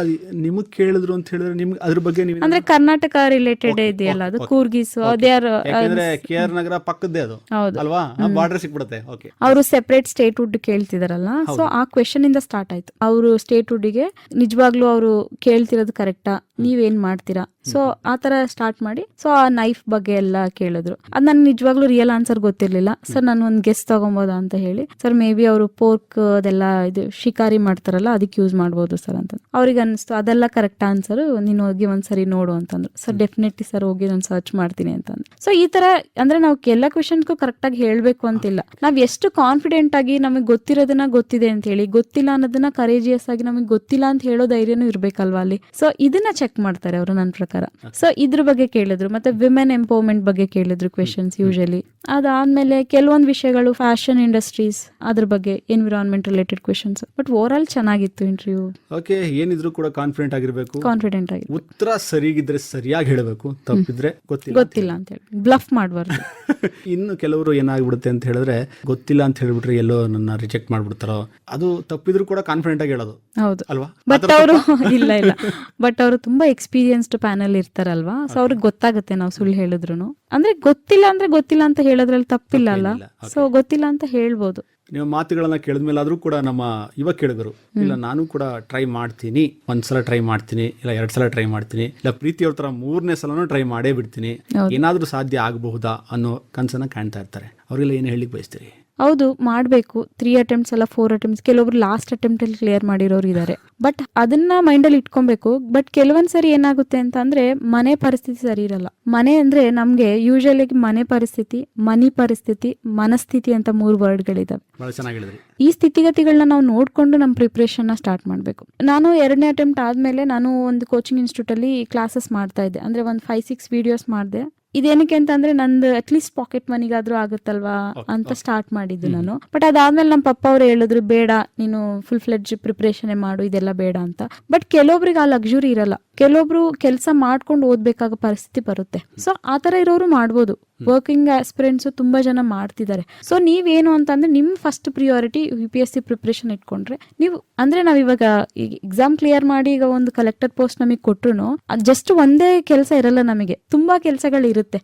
ನಿಮಗ್ ಕೇಳಿದ್ರು ಅಂತ ಹೇಳಿದ್ರೆ ನಿಮ್ಗೆ ಅದ್ರ ಬಗ್ಗೆ ನೀವು ಅಂದ್ರೆ ಕರ್ನಾಟಕ ರಿಲೇಟೆಡ್ ಇದೆಯಲ್ಲ, ಅದು ಕೂರ್ಗಿಸ್, ದೇ ಆರ್ ಯಾಕಂದ್ರೆ KR ನಗರ ಪಕ್ಕದ್ದೇ ಅದು ಹೌದು. ಅಲ್ವಾ, ಬಾರ್ಡರ್ ಸಿಕ್ಬಿಡುತ್ತೆ. ಓಕೆ, ಅವರು ಸೆಪರೇಟ್ ಸ್ಟೇಟ್ ವುಡ್ ಕೇಳ್ತಿದಾರಲ್ಲ, ಸೊ ಆ ಕ್ವೆಶನ್ ಇಂದ ಸ್ಟಾರ್ಟ್ ಆಯ್ತು. ಅವರು ಸ್ಟೇಟ್ ವುಡ್ಗೆ ನಿಜವಾಗ್ಲೂ ಅವರು ಕೇಳ್ತಿರೋದು ಕರೆಕ್ಟಾ, ನೀವೇನ್ ಮಾಡ್ತೀರಾ, ಸೊ ಆತರ ಸ್ಟಾರ್ಟ್ ಮಾಡಿ ಸೊ ಆ ನೈಫ್ ಬಗ್ಗೆ ಎಲ್ಲ ಕೇಳಿದ್ರು. ಅದ್ ನನ್ ನಿಜವಾಗ್ಲೂ ರಿಯಲ್ ಆನ್ಸರ್ ಗೊತ್ತಿರ್ಲಿಲ್ಲ. ಸರ್ ನಾನು ಒಂದ್ ಗೆಸ್ ತಗೊಬೋದಾ ಅಂತ ಹೇಳಿ, ಸರ್ ಮೇ ಬಿ ಅವರು ಪೋರ್ಕ್ ಅದೆಲ್ಲ ಇದು ಶಿಕಾರಿ ಮಾಡ್ತಾರಲ್ಲ ಅದಕ್ಕೆ ಯೂಸ್ ಮಾಡ್ಬೋದು ಸರ್ ಅಂತ. ಅವ್ರಿಗೆ ಅನಿಸ್ತು ಅದೆಲ್ಲ ಕರೆಕ್ಟ್ ಆನ್ಸರ್, ನೀನು ಹೋಗಿ ಒಂದ್ಸರಿ ನೋಡು ಅಂತಂದ್ರು. ಸರ್ ಡೆಫಿನೆಟ್ಲಿ ಸರ್ ಹೋಗಿ ನಾನು ಸರ್ಚ್ ಮಾಡ್ತೀನಿ ಅಂತಂದ್ರು. ಸೊ ಈ ತರ ಅಂದ್ರೆ ನಾವು ಎಲ್ಲ ಕ್ವೆಶನ್ಗೂ ಕರೆಕ್ಟ್ ಆಗಿ ಹೇಳ್ಬೇಕು ಅಂತಿಲ್ಲ. ನಾವ್ ಎಷ್ಟು ಕಾನ್ಫಿಡೆಂಟ್ ಆಗಿ ನಮಗೆ ಗೊತ್ತಿರೋದನ್ನ ಗೊತ್ತಿದೆ ಅಂತ ಹೇಳಿ, ಗೊತ್ತಿಲ್ಲ ಅನ್ನೋದನ್ನ ಕರೇಜಿಯಸ್ ಆಗಿ ನಮಗೆ ಗೊತ್ತಿಲ್ಲ ಅಂತ ಹೇಳೋ ಧೈರ್ಯನೂ ಇರ್ಬೇಕಲ್ವಾ ಅಲ್ಲಿ. ಸೊ ಇದನ್ನ ಚೆಕ್ ಮಾಡ್ತಾರೆ ಅವರು ನನ್ನ ಪ್ರಕಾರ. ಸೊ ಇದ್ರ ಬಗ್ಗೆ ಕೇಳಿದ್ರು, ಮತ್ತೆ ವಿಮೆನ್ ಎಂಪವರ್ಮೆಂಟ್ ಬಗ್ಗೆ ಕೇಳಿದ್ರು ಕ್ವೆಶನ್ಸ್ ಯೂಶಲಿ. ಅದಾದ್ಮೇಲೆ ಕೆಲವೊಂದು ವಿಷಯಗಳು ಫ್ಯಾಷನ್ ಇಂಡಸ್ಟ್ರೀಸ್ ಅದ್ರ ಬಗ್ಗೆ environment related questions. But over all ಚೆನ್ನಾಗಿತ್ತು ಇಂಟರ್ವ್ಯೂ. ಓಕೆ, ಏನಿದ್ರು ಕೂಡ ಕಾನ್ಫಿಡೆಂಟ್ ಆಗಿರ್ಬೇಕು, ಕಾನ್ಫಿಡೆಂಟ್ ಆಗಿ ಉತ್ತರ ಸರಿಗಿದ್ರೆ ಸರಿಯಾಗಿ ಹೇಳಬೇಕು, ತಪ್ಪಿದ್ರೆ ಗೊತ್ತಿಲ್ಲ ಅಂತ ಹೇಳಿ ಬ್ಲಫ್ ಮಾಡಬಾರ್ದು. ಇನ್ನು ಕೆಲವರು ಏನಾಗ್ಬಿಡುತ್ತೆ ಅಂತ ಹೇಳಿದ್ರೆ, ಗೊತ್ತಿಲ್ಲ ಅಂತ ಹೇಳ್ಬಿಟ್ರೆ ಎಲ್ಲೋ ನನ್ನ ರಿಜೆಕ್ಟ್ ಮಾಡ್ಬಿಡ್ತಾರೋ, ಅದು ತಪ್ಪಿದ್ರು ಕೂಡ ಕಾನ್ಫಿಡೆಂಟ್ ಆಗಿ ಹೇಳೋದು. ಹೌದು ಅಲ್ವಾ? ಬಟ್ ಅವರು ಇಲ್ಲ ಬಟ್ ಅವರು ತುಂಬಾ ಎಕ್ಸ್ಪೀರಿಯನ್ಸ್ಡ್ ಪ್ಯಾನಲ್ ಇರ್ತಾರಲ್ವಾ, ಸೊ ಅವ್ರಿಗೆ ಗೊತ್ತಾಗುತ್ತೆ ನಾವು ಸುಳ್ಳು ಹೇಳಿದ್ರು. ಅಂದ್ರೆ ಗೊತ್ತಿಲ್ಲ ಅಂತ ಹೇಳೋದ್ರಲ್ಲಿ ತಪ್ಪಿಲ್ಲ ಅಲ್ಲ. ಸೊ ಗೊತ್ತಿಲ್ಲ ಅಂತ ಹೇಳ್ಬೋದು. ನೀವು ಮಾತುಗಳನ್ನ ಕೇಳಿದ್ಮೇಲೆ ಆದ್ರೂ ಕೂಡ ನಮ್ಮ ಯುವ ಕೇಳಿದರು, ಇಲ್ಲ ನಾನು ಕೂಡ ಟ್ರೈ ಮಾಡ್ತೀನಿ, ಒಂದ್ಸಲ ಟ್ರೈ ಮಾಡ್ತೀನಿ, ಇಲ್ಲ 2 ಸಲ ಟ್ರೈ ಮಾಡ್ತೀನಿ, ಇಲ್ಲ ಪ್ರೀತಿಯವ್ರ ತರ 3ನೇ ಸಲನೂ ಟ್ರೈ ಮಾಡೇ ಬಿಡ್ತೀನಿ, ಏನಾದ್ರೂ ಸಾಧ್ಯ ಆಗಬಹುದಾ ಅನ್ನೋ ಕನಸನ್ನ ಕಾಣ್ತಾ ಇರ್ತಾರೆ. ಅವ್ರಿಗೆಲ್ಲ ಏನು ಹೇಳಿಕ್ ಬಯಸ್ತೀರಿ? ಹೌದು, ಮಾಡಬೇಕು. 3 ಅಟೆಂಪ್ಟ್ಸ್ ಅಲ್ಲ 4 ಅಟೆಂಪ್ಟ್ಸ್, ಕೆಲವೊಬ್ರು ಲಾಸ್ಟ್ ಅಟೆಂಪ್ಟ್ ಅಲ್ಲಿ ಕ್ಲಿಯರ್ ಮಾಡಿರೋರು ಇದ್ದಾರೆ. ಬಟ್ ಅದನ್ನ ಮೈಂಡಲ್ಲಿ ಇಟ್ಕೊಬೇಕು. ಬಟ್ ಕೆಲವೊಂದ್ ಸರಿ ಏನಾಗುತ್ತೆ ಅಂತ ಅಂದ್ರೆ ಮನೆ ಪರಿಸ್ಥಿತಿ ಸರಿ ಇರಲ್ಲ. ಮನೆ ಅಂದ್ರೆ ನಮ್ಗೆ ಯೂಶಲಿ ಮನೆ ಪರಿಸ್ಥಿತಿ, ಮನಿ ಪರಿಸ್ಥಿತಿ, ಮನಸ್ಥಿತಿ ಅಂತ 3 ವರ್ಡ್ಗಳಿದಾವೆ. ಬಹಳ ಚೆನ್ನಾಗಿ ಹೇಳಿದ್ರಿ. ಈ ಸ್ಥಿತಿಗತಿಗಳನ್ನ ನಾವು ನೋಡ್ಕೊಂಡು ನಮ್ಮ ಪ್ರಿಪ್ರೇಷನ್ ಸ್ಟಾರ್ಟ್ ಮಾಡಬೇಕು. ನಾನು 2ನೇ ಅಟೆಂಪ್ಟ್ ಆದ್ಮೇಲೆ ನಾನು ಒಂದು ಕೋಚಿಂಗ್ ಇನ್ಸ್ಟಿಟ್ಯೂಟ್ ಅಲ್ಲಿ ಕ್ಲಾಸಸ್ ಮಾಡ್ತಾ ಇದ್ದೆ. ಅಂದ್ರೆ ಒಂದು 5-6 ವಿಡಿಯೋಸ್ ಮಾಡಿದೆ. ಇದೇನಕ್ಕೆ ಅಂತ ಅಂದ್ರೆ ನಂದು ಅಟ್ಲೀಸ್ಟ್ ಪಾಕೆಟ್ ಮನಿಗಾದ್ರೂ ಆಗುತ್ತಲ್ವಾ ಅಂತ ಸ್ಟಾರ್ಟ್ ಮಾಡಿದ್ದು ನಾನು. ಬಟ್ ಅದಾದ್ಮೇಲೆ ನಮ್ಮ ಪಪ್ಪ ಅವ್ರು ಹೇಳಿದ್ರು, ಬೇಡ ನೀನು ಫುಲ್ ಫ್ಲೆಡ್ಜ್ ಪ್ರಿಪರೇಷನ್ ಮಾಡು, ಇದೆಲ್ಲ ಬೇಡ ಅಂತ. ಬಟ್ ಕೆಲವೊಬ್ರಿಗೆ ಆ ಲಕ್ಸುರಿ ಇರಲ್ಲ. ಕೆಲವೊಬ್ರು ಕೆಲಸ ಮಾಡ್ಕೊಂಡು ಓದ್ಬೇಕಾಗ ಪರಿಸ್ಥಿತಿ ಬರುತ್ತೆ. ಸೊ ಆತರ ಇರೋರು ಮಾಡ್ಬೋದು. ವರ್ಕಿಂಗ್ ಆಸ್ಪಿರೆಂಟ್ಸ್ ತುಂಬಾ ಜನ ಮಾಡ್ತಿದ್ದಾರೆ. ಸೊ ನೀವೇನು ಅಂತಂದ್ರೆ ನಿಮ್ ಫಸ್ಟ್ ಪ್ರಿಯಾರಿಟಿ UPSC ಪ್ರಿಪರೇಷನ್ ಇಟ್ಕೊಂಡ್ರೆ ನೀವು ಅಂದ್ರೆ ನಾವ್ ಇವಾಗ ಎಕ್ಸಾಮ್ ಕ್ಲಿಯರ್ ಮಾಡಿ ಈಗ ಒಂದು ಕಲೆಕ್ಟರ್ ಪೋಸ್ಟ್ ನಮಗೆ ಕೊಟ್ರು ಜಸ್ಟ್ ಒಂದೇ ಕೆಲಸ ಇರಲ್ಲ, ನಮಗೆ ತುಂಬಾ ಕೆಲಸಗಳು ಇರುತ್ತೆ.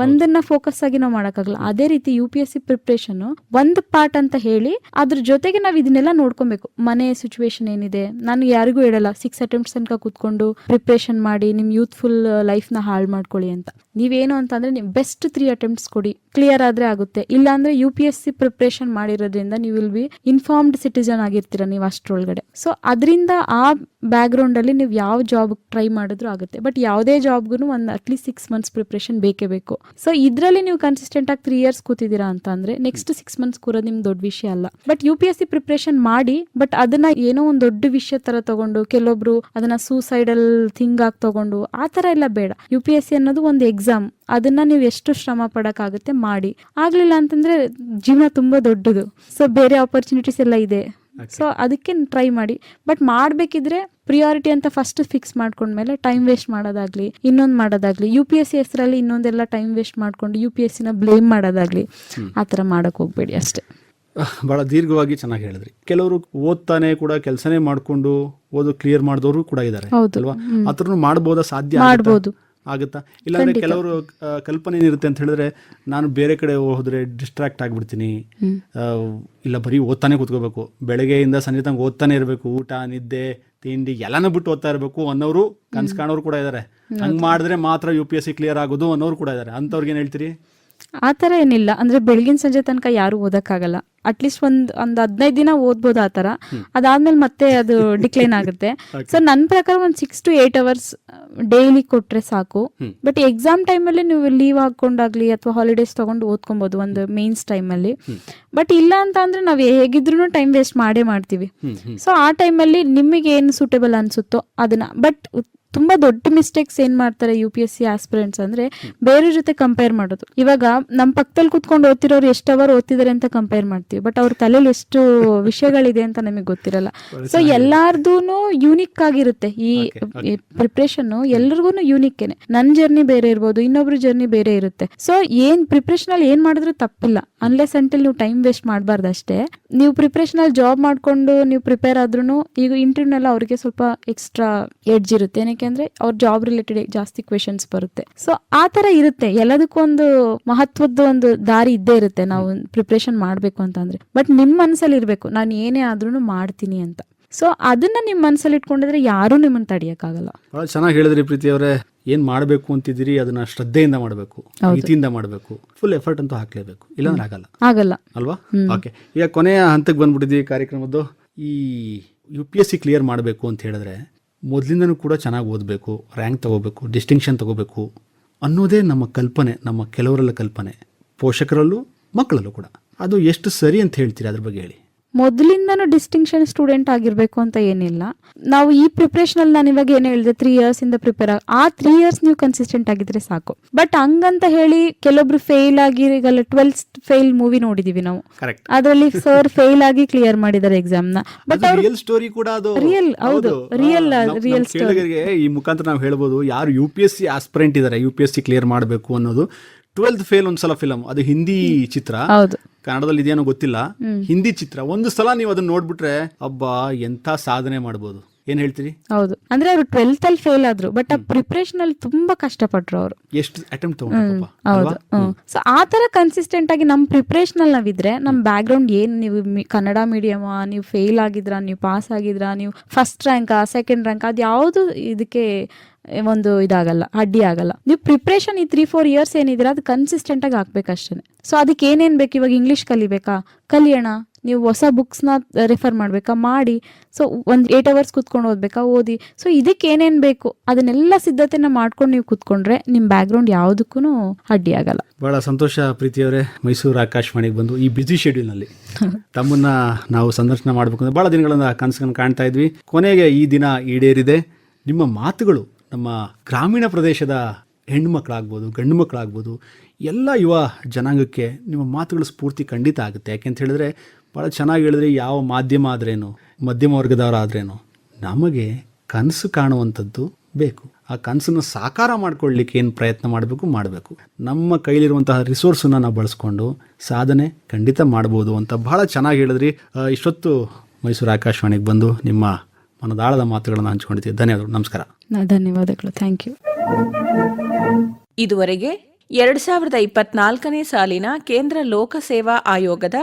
ಒಂದನ್ನ ಫೋಕಸ್ ಆಗಿ ನಾವು ಮಾಡಕ್ಕಾಗಲ್ಲ. ಅದೇ ರೀತಿ UPSC ಪ್ರಿಪರೇಷನ್ ಒಂದು ಪಾರ್ಟ್ ಅಂತ ಹೇಳಿ ಅದ್ರ ಜೊತೆಗೆ ನಾವ್ ಇದನ್ನೆಲ್ಲ ನೋಡ್ಕೊಬೇಕು. ಮನೆ ಸಿಚುವೇಶನ್ ಏನಿದೆ, ನಾನು ಯಾರಿಗೂ ಹೇಳಲ್ಲ 6 ಅಟೆಂಪ್ಟ್ಸ್ ತನಕ ಕೂತ್ಕೊಂಡು ಪ್ರಿಪರೇಷನ್ ಮಾಡಿ ನಿಮ್ ಯೂತ್ಫುಲ್ ಲೈಫ್ ನ ಹಾಳು ಮಾಡ್ಕೊಳ್ಳಿ ಅಂತ. ನೀವೇನು ಅಂತಂದ್ರೆ ನೀವು ಬೆಸ್ಟ್ 3 ಅಟೆಂಪ್ಟ್ಸ್ ಕೊಡಿ, ಕ್ಲಿಯರ್ ಆದ್ರೆ ಆಗುತ್ತೆ. ಇಲ್ಲ ಅಂದ್ರೆ UPSC ಪ್ರಿಪರೇಷನ್ ಮಾಡಿರೋದ್ರಿಂದ ನೀವು ವಿಲ್ ಬಿ ಇನ್ಫಾರ್ಮ್ಡ್ ಸಿಟಿಸನ್ ಆಗಿರ್ತೀರಾ ನೀವು ಅಷ್ಟ್ರೊಳಗಡೆ. ಸೊ ಅದರಿಂದ ಆ ಬ್ಯಾಕ್ ಗ್ರೌಂಡ್ ಅಲ್ಲಿ ನೀವು ಯಾವ ಜಾಬ್ ಟ್ರೈ ಮಾಡಿದ್ರು ಆಗುತ್ತೆ. ಬಟ್ ಯಾವುದೇ ಜಾಬ್ಗೂ ಒಂದು ಅಟ್ಲೀಸ್ಟ್ 6 ಮಂತ್ಸ್ ಪ್ರಿಪರೇಷನ್ ಬೇಕೇ ಬೇಕು. ಸೊ ಇದ್ರಲ್ಲಿ ನೀವು ಕನ್ಸಿಸ್ಟೆಂಟ್ ಆಗಿ 3 ಇಯರ್ಸ್ ಕೂತಿದ್ದೀರಾ ಅಂತ ಅಂದ್ರೆ ನೆಕ್ಸ್ಟ್ 6 ಮಂತ್ಸ್ ಕೂರೋದು ನಿಮ್ಗೆ ದೊಡ್ಡ ವಿಷಯ ಅಲ್ಲ. ಬಟ್ UPSC ಪ್ರಿಪರೇಷನ್ ಮಾಡಿ, ಬಟ್ ಅದನ್ನ ಏನೋ ಒಂದು ದೊಡ್ಡ ವಿಷಯ ತರ ತಗೊಂಡು, ಕೆಲವೊಬ್ರು ಅದನ್ನ ಸೂಸೈಡಲ್ ಥಿಂಗ್ ಆಗಿ ತಗೊಂಡು ಆ ತರ ಎಲ್ಲ ಬೇಡ. UPSC ಅನ್ನೋದು ಒಂದು ಎಕ್ಸಾಮ್, ಅದನ್ನ ನೀವು ಎಷ್ಟು ಶ್ರಮ ಪಡಕ್ಕಾಗುತ್ತೆ ಮಾಡಿ. ಆಗ್ಲಿಲ್ಲ ಅಂತಂದ್ರೆ ಜೀವನ ತುಂಬಾ ದೊಡ್ಡದು. ಸೊ ಬೇರೆ ಆಪರ್ಚುನಿಟೀಸ್ ಎಲ್ಲ ಇದೆ. ಸೊ ಅದಕ್ಕೆ ಟ್ರೈ ಮಾಡಿ. ಬಟ್ ಮಾಡ್ಬೇಕಿದ್ರೆ ಪ್ರಿಯಾರಿಟಿ ಅಂತ ಫಸ್ಟ್ ಫಿಕ್ಸ್ ಮಾಡ್ಕೊಂಡ್ಮೇಲೆ ಟೈಮ್ ವೇಸ್ಟ್ ಮಾಡೋದಾಗ್ಲಿ, ಇನ್ನೊಂದು ಮಾಡೋದಾಗ್ಲಿ, UPSC ಹೆಸರಲ್ಲಿ ಇನ್ನೊಂದೆಲ್ಲ ಟೈಮ್ ವೇಸ್ಟ್ ಮಾಡ್ಕೊಂಡು UPSC ನ ಬ್ಲೇಮ್ ಮಾಡೋದಾಗ್ಲಿ ಆ ಥರ ಮಾಡಕ್ ಹೋಗ್ಬೇಡಿ ಅಷ್ಟೇ. ಬಹಳ ದೀರ್ಘವಾಗಿ ಚೆನ್ನಾಗಿ ಹೇಳಿದ್ರಿ. ಕೆಲವರು ಓದ್ತಾನೆ ಕೂಡ ಕೆಲಸನೇ ಮಾಡ್ಕೊಂಡು ಓದು ಕ್ಲಿಯರ್ ಮಾಡಿದವರು ಕೂಡ ಇದ್ದಾರೆ ಅಲ್ವಾ? ಆತರನು ಮಾಡಬಹುದಾ? ಸಾಧ್ಯ ಮಾಡ್ಬೋದು, ಆಗುತ್ತಾ? ಇಲ್ಲಾಂದ್ರೆ ಕೆಲವರು ಕಲ್ಪನೆ ಏನಿರುತ್ತೆ ಅಂತ ಹೇಳಿದ್ರೆ, ನಾನು ಬೇರೆ ಕಡೆ ಹೋದ್ರೆ ಡಿಸ್ಟ್ರಾಕ್ಟ್ ಆಗ್ಬಿಡ್ತೀನಿ, ಇಲ್ಲ ಬರೀ ಓದ್ತಾನೆ ಕೂತ್ಕೋಬೇಕು, ಬೆಳಗ್ಗೆಯಿಂದ ಸಂಜೆ ತನಕ ಓದ್ತಾನೆ ಇರಬೇಕು, ಊಟ ನಿದ್ದೆ ತಿಂಡಿ ಎಲ್ಲಾನು ಬಿಟ್ಟು ಓದ್ತಾ ಇರಬೇಕು ಅನ್ನೋರು ಕನ್ಸ್ ಕಾಣೋರು ಕೂಡ ಇದ್ದಾರೆ. ಹಂಗ್ ಮಾಡಿದ್ರೆ ಮಾತ್ರ UPSC ಕ್ಲಿಯರ್ ಆಗೋದು ಅನ್ನೋರು ಕೂಡ ಇದ್ದಾರೆ. ಅಂಥವ್ರಿಗೆ ಏನ್ ಹೇಳ್ತೀರಿ? ಆ ಥರ ಏನಿಲ್ಲ. ಅಂದ್ರೆ ಬೆಳಗಿನ ಸಂಜೆ ತನಕ ಯಾರು ಓದಕ್ಕಾಗಲ್ಲ. ಅಟ್ಲೀಸ್ಟ್ ಒಂದು 15 ದಿನ ಓದ್ಬೋದು ಆ ಥರ. ಅದಾದ್ಮೇಲೆ ಮತ್ತೆ ಅದು ಡಿಕ್ಲೈನ್ ಆಗುತ್ತೆ. ಸೊ ನನ್ನ ಪ್ರಕಾರ ಒಂದು 6 to 8 hours ಡೈಲಿ ಕೊಟ್ರೆ ಸಾಕು. ಬಟ್ ಎಕ್ಸಾಮ್ ಟೈಮಲ್ಲಿ ನೀವು ಲೀವ್ ಹಾಕೊಂಡಾಗ್ಲಿ ಅಥವಾ ಹಾಲಿಡೇಸ್ ತಗೊಂಡು ಓದ್ಕೊಬಹುದು ಒಂದು ಮೇನ್ಸ್ ಟೈಮಲ್ಲಿ. ಬಟ್ ಇಲ್ಲ ಅಂತ ಅಂದ್ರೆ ನಾವು ಹೇಗಿದ್ರು ಟೈಮ್ ವೇಸ್ಟ್ ಮಾಡೇ ಮಾಡ್ತೀವಿ. ಸೊ ಆ ಟೈಮಲ್ಲಿ ನಿಮಗೆ ಏನು ಸೂಟೇಬಲ್ ಅನ್ಸುತ್ತೋ ಅದನ್ನ. ಬಟ್ ತುಂಬಾ ದೊಡ್ಡ ಮಿಸ್ಟೇಕ್ಸ್ ಏನ್ ಮಾಡ್ತಾರೆ UPSC ಆಸ್ಪಿರೆಂಟ್ಸ್ ಅಂದ್ರೆ ಬೇರೆ ಜೊತೆ ಕಂಪೇರ್ ಮಾಡೋದು. ಇವಾಗ ನಮ್ ಪಕ್ಕದಲ್ಲಿ ಕುತ್ಕೊಂಡು ಓದ್ತಿರೋರು ಎಷ್ಟು ಅವರ್ ಓದ್ತಿದಾರೆ ಅಂತ ಕಂಪೇರ್ ಮಾಡ್ತೀವಿ. ಮಾಡ್ತೀವಿ, ಬಟ್ ಅವ್ರ ತಲೆಯಲ್ಲಿ ಎಷ್ಟು ವಿಷಯಗಳಿದೆ ಅಂತ ನಮಗೆ ಗೊತ್ತಿರಲ್ಲ. ಸೊ ಎಲ್ಲಾರ್ದೂನು ಯೂನಿಕ್ ಆಗಿರುತ್ತೆ ಈ ಪ್ರಿಪ್ರೇಷನ್, ಎಲ್ರಿಗೂ ಯೂನಿಕ್ಕೇನೆ. ನನ್ ಜರ್ನಿ ಬೇರೆ ಇರ್ಬೋದು, ಇನ್ನೊಬ್ರು ಜರ್ನಿ ಬೇರೆ ಇರುತ್ತೆ. ಸೊ ಏನ್ ಪ್ರಿಪ್ರೇಷನ್ ಅಲ್ಲಿ ಏನ್ ಮಾಡಿದ್ರು ತಪ್ಪಿಲ್ಲ, ಅನ್ಲೆಸ್ ಅಂಟಿಲ್ ನೀವು ಟೈಮ್ ವೇಸ್ಟ್ ಮಾಡಬಾರ್ದು ಅಷ್ಟೇ. ನೀವು ಪ್ರಿಪ್ರೇಷನ್ ಅಲ್ಲಿ ಜಾಬ್ ಮಾಡ್ಕೊಂಡು ನೀವು ಪ್ರಿಪೇರ್ ಆದ್ರೂ ಈಗ ಇಂಟರ್ವ್ಯೂ ಎಲ್ಲ ಅವ್ರಿಗೆ ಸ್ವಲ್ಪ ಎಕ್ಸ್ಟ್ರಾ ಎಡ್ಜ್ ಇರುತ್ತೆ. ಏನಕ್ಕೆ ಅಂದ್ರೆ ಅವ್ರ ಜಾಬ್ ರಿಲೇಟೆಡ್ ಜಾಸ್ತಿ ಕ್ವೆಶನ್ಸ್ ಬರುತ್ತೆ. ಸೊ ಆ ತರ ಇರುತ್ತೆ, ಎಲ್ಲದಕ್ಕೂ ಒಂದು ಮಹತ್ವದ ಒಂದು ದಾರಿ ಇದ್ದೇ ಇರುತ್ತೆ ನಾವು ಪ್ರಿಪ್ರೇಷನ್ ಮಾಡ್ಬೇಕು ಅಂತಂದ್ರೆ. ಬಟ್ ನಿಮ್ ಮನಸ್ಸಲ್ಲಿ ಇರ್ಬೇಕು ನಾನು ಏನೇ ಆದ್ರೂ ಮಾಡ್ತೀನಿ ಅಂತ. ಸೊ ಅದನ್ನ ನಿಮ್ ಮನಸ್ಸಲ್ಲಿ ಇಟ್ಕೊಂಡಿದ್ರೆ ಯಾರು ನಿಮ್ಮನ್ನ ತಡಿಯಕ್ಕಾಗಲ್ಲ. ಬಹಳ ಚೆನ್ನಾಗಿ ಹೇಳಿದ್ರಿ ಪ್ರೀತಿ ಅವರೇ. ಏನ್ ಮಾಡ್ಬೇಕು ಅಂತಿದ್ದೀರಿ ಅದನ್ನ ಶ್ರದ್ಧೆಯಿಂದ ಮಾಡಬೇಕು, ಪ್ರೀತಿಯಿಂದ ಮಾಡಬೇಕು, ಫುಲ್ ಎಫರ್ಟ್ ಅಂತೂ ಹಾಕ್ಲೇಬೇಕು, ಇಲ್ಲಾಂದ್ರೆ ಆಗಲ್ಲ ಅಲ್ವಾ? ಓಕೆ, ಈಗ ಕೊನೆಯ ಹಂತಕ್ಕೆ ಬಂದ್ಬಿಟ್ಟಿದ್ವಿ ಕಾರ್ಯಕ್ರಮದ್ದು. ಈ UPSC ಕ್ಲಿಯರ್ ಮಾಡಬೇಕು ಅಂತ ಹೇಳಿದ್ರೆ ಮೊದಲಿಂದನೂ ಕೂಡ ಚೆನ್ನಾಗಿ ಓದಬೇಕು, ರ್ಯಾಂಕ್ ತಗೋಬೇಕು, ಡಿಸ್ಟಿಂಕ್ಷನ್ ತಗೋಬೇಕು ಅನ್ನೋದೇ ನಮ್ಮ ಕಲ್ಪನೆ, ನಮ್ಮ ಕೆಲವರೆಲ್ಲ ಕಲ್ಪನೆ, ಪೋಷಕರಲ್ಲೂ ಮಕ್ಕಳಲ್ಲೂ ಕೂಡ. ಅದು ಎಷ್ಟು ಸರಿ ಅಂತ ಹೇಳ್ತೀರಿ, ಅದ್ರ ಬಗ್ಗೆ ಹೇಳಿ. ಮೊದಲಿಂದನೂ ಡಿಸ್ಟಿಂಕ್ಷನ್ ಸ್ಟೂಡೆಂಟ್ ಆಗಿರ್ಬೇಕು ಅಂತ ಏನಿಲ್ಲ. ನಾವು ಈ ಪ್ರಿಪ್ರೇಷನ್ ಅಲ್ಲಿ ನಾನು ಇವಾಗ ಏನು ಹೇಳಿದೆ 3 years ಇಂದ ಪ್ರಿಪೇರ್ ಆ 3 years ನೀವು ಕನ್ಸಿಸ್ಟೆಂಟ್ ಆಗಿದ್ರೆ ಸಾಕು. ಬಟ್ ಹಂಗಂತ ಹೇಳಿ ಕೆಲವೊಬ್ರು ಫೇಲ್ ಆಗಿ, ಈಗಲ್ಲ 12th ಫೇಲ್ ಮೂವಿ ನೋಡಿದೀವಿ ನಾವು, ಅದರಲ್ಲಿ ಸರ್ ಫೇಲ್ ಆಗಿ ಕ್ಲಿಯರ್ ಮಾಡಿದ್ದಾರೆ ಎಕ್ಸಾಮ್ ನ. ಬಟ್ ರಿಯಲ್ ಸ್ಟೋರಿ ಕೂಡ ಅದು, ರಿಯಲ್, ಹೌದು, ರಿಯಲ್ ಸ್ಟೋರಿ. ಈ ಮುಖಾಂತರ ನಾವು ಹೇಳ್ಬೋದು, ಯಾರು UPSC ಆಸ್ಪಿರೆಂಟ್ ಇದಾರೆ, UPSC ಕ್ಲಿಯರ್ ಮಾಡಬೇಕು ಅನ್ನೋದು. 12th ಫೇಲ್ ಒಂದ್ಸಲ ಫಿಲಮ್, ಅದು ಹಿಂದಿ ಚಿತ್ರ, ಕನ್ನಡದಲ್ಲಿ ಇದೆಯೇನೋ ಗೊತ್ತಿಲ್ಲ, ಹಿಂದಿ ಚಿತ್ರ. ಒಂದು ಸಲ ನೀವು ಅದನ್ನ ನೋಡ್ಬಿಟ್ರೆ ಅಬ್ಬಾ ಎಂತ ಸಾಧನೆ ಮಾಡ್ಬೋದು. ಏನ್ ಹೇಳ್ತೀರಿ? ಹೌದು, ಅಂದ್ರೆ ಅವರು 12th ಅಲ್ಲಿ ಫೇಲ್ ಆದ್ರು, ಬಟ್ ಆ ಪ್ರಿಪರೇಷನ್ ಅಲ್ಲಿ ತುಂಬಾ ಕಷ್ಟಪಟ್ರು ಅವರು. ಎಷ್ಟು ಅಟೆಂಪ್ಟ್ ತಗೊಂಡ್ರು. ಹೌದು. ಸೊ ಆ ತರ ಕನ್ಸಿಸ್ಟೆಂಟ್ ಆಗಿ ನಮ್ ಪ್ರಿಪರೇಷನ್ ಅಲ್ಲಿ ನಾವಿದ್ರೆ, ನಮ್ ಬ್ಯಾಕ್ ಗ್ರೌಂಡ್ ಏನ್, ನೀವು ಕನ್ನಡ ಮೀಡಿಯಮ್, ನೀವು ಫೇಲ್ ಆಗಿದ್ರ, ನೀವು ಪಾಸ್ ಆಗಿದ್ರ, ನೀವು ಫಸ್ಟ್ ರ್ಯಾಂಕ್, ಸೆಕೆಂಡ್ ರ್ಯಾಂಕ್, ಅದ್ ಯಾವ್ದು ಇದಕ್ಕೆ ಒಂದು ಇದಾಗಲ್ಲ, ಅಡ್ಡಿ ಆಗಲ್ಲ. ನೀವು ಪ್ರಿಪ್ರೇಷನ್ ಈ 3-4 years ಏನಿದ್ರೆ ಅದು ಕನ್ಸಿಸ್ಟೆಂಟ್ ಆಗಿ ಹಾಕ್ಬೇಕಷ್ಟೇ. ಸೊ ಅದಕ್ಕೆ ಏನೇನ್ ಬೇಕು, ಇವಾಗ ಇಂಗ್ಲಿಷ್ ಕಲಿಬೇಕಾ, ಕಲಿಯೋಣ. ನೀವು ಹೊಸ ಬುಕ್ಸ್ನ ರೆಫರ್ ಮಾಡ್ಬೇಕಾ, ಮಾಡಿ. ಸೊ ಒಂದು 8 hours ಕುತ್ಕೊಂಡು ಓದ್ಬೇಕಾ, ಓದಿ. ಸೊ ಇದಕ್ಕೆ ಏನೇನ್ ಬೇಕು ಅದನ್ನೆಲ್ಲ ಸಿದ್ಧತೆನ ಮಾಡ್ಕೊಂಡು ನೀವು ಕುತ್ಕೊಂಡ್ರೆ ನಿಮ್ ಬ್ಯಾಕ್ ಗ್ರೌಂಡ್ ಯಾವುದಕ್ಕೂ ಅಡ್ಡಿ ಆಗಲ್ಲ. ಬಹಳ ಸಂತೋಷ ಪ್ರೀತಿಯವರೇ, ಮೈಸೂರು ಆಕಾಶವಾಣಿಗೆ ಬಂದು ಈ ಬ್ಯುಸಿ ಶೆಡ್ಯೂಲ್ ನಲ್ಲಿ ತಮ್ಮನ್ನ ನಾವು ಸಂದರ್ಶನ ಮಾಡಬೇಕು ಅಂತ ಬಹಳ ದಿನಗಳಿಂದ ಕನಸನ್ನು ಕಾಣ್ತಾ ಇದ್ವಿ. ಕೊನೆಗೆ ಈ ದಿನ ಈಡೇರಿದೆ. ನಿಮ್ಮ ಮಾತುಗಳು ನಮ್ಮ ಗ್ರಾಮೀಣ ಪ್ರದೇಶದ ಹೆಣ್ಣು ಮಕ್ಕಳಾಗ್ಬೋದು, ಗಂಡು ಮಕ್ಕಳಾಗ್ಬೋದು, ಎಲ್ಲ ಯುವ ಜನಾಂಗಕ್ಕೆ ನಿಮ್ಮ ಮಾತುಗಳು ಸ್ಫೂರ್ತಿ ಖಂಡಿತ ಆಗುತ್ತೆ. ಯಾಕೆಂತ ಹೇಳಿದ್ರೆ ಭಾಳ ಚೆನ್ನಾಗಿ ಹೇಳಿದ್ರೆ, ಯಾವ ಮಾಧ್ಯಮ ಆದ್ರೇನು, ಮಧ್ಯಮ ವರ್ಗದವರಾದ್ರೇನು, ನಮಗೆ ಕನಸು ಕಾಣುವಂಥದ್ದು ಬೇಕು. ಆ ಕನಸನ್ನು ಸಾಕಾರ ಮಾಡ್ಕೊಳ್ಳಿಕ್ಕೆ ಏನು ಪ್ರಯತ್ನ ಮಾಡಬೇಕು. ನಮ್ಮ ಕೈಲಿರುವಂತಹ ರಿಸೋರ್ಸನ್ನು ನಾವು ಬಳಸ್ಕೊಂಡು ಸಾಧನೆ ಖಂಡಿತ ಮಾಡ್ಬೋದು ಅಂತ ಬಹಳ ಚೆನ್ನಾಗಿ ಹೇಳಿದ್ರಿ. ಇಷ್ಟೊತ್ತು ಮೈಸೂರು ಆಕಾಶವಾಣಿಗೆ ಬಂದು ನಿಮ್ಮ ಮನದಾಳದ ಮಾತುಗಳನ್ನು ಹಂಚಿಕೊಂಡಿದ್ದೀವಿ. ಧನ್ಯವಾದಗಳು. ನಮಸ್ಕಾರ. ಧನ್ಯವಾದಗಳು. Thank you. ಇದುವರೆಗೆ 2024ನೇ ಸಾಲಿನ ಕೇಂದ್ರ ಲೋಕಸೇವಾ ಆಯೋಗದ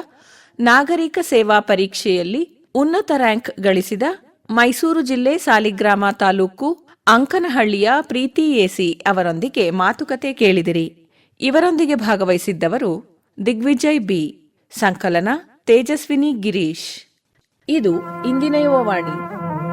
ನಾಗರಿಕ ಸೇವಾ ಪರೀಕ್ಷೆಯಲ್ಲಿ ಉನ್ನತ ರ್ಯಾಂಕ್ ಗಳಿಸಿದ ಮೈಸೂರು ಜಿಲ್ಲೆ ಸಾಲಿಗ್ರಾಮ ತಾಲೂಕು ಅಂಕನಹಳ್ಳಿಯ ಪ್ರೀತಿ ಎಸಿ ಅವರೊಂದಿಗೆ ಮಾತುಕತೆ ಕೇಳಿದಿರಿ. ಇವರೊಂದಿಗೆ ಭಾಗವಹಿಸಿದ್ದವರು ದಿಗ್ವಿಜಯ್ ಬಿ. ಸಂಕಲನ ತೇಜಸ್ವಿನಿ ಗಿರೀಶ್. ಇದು ಇಂದಿನ ಯುವವಾಣಿ.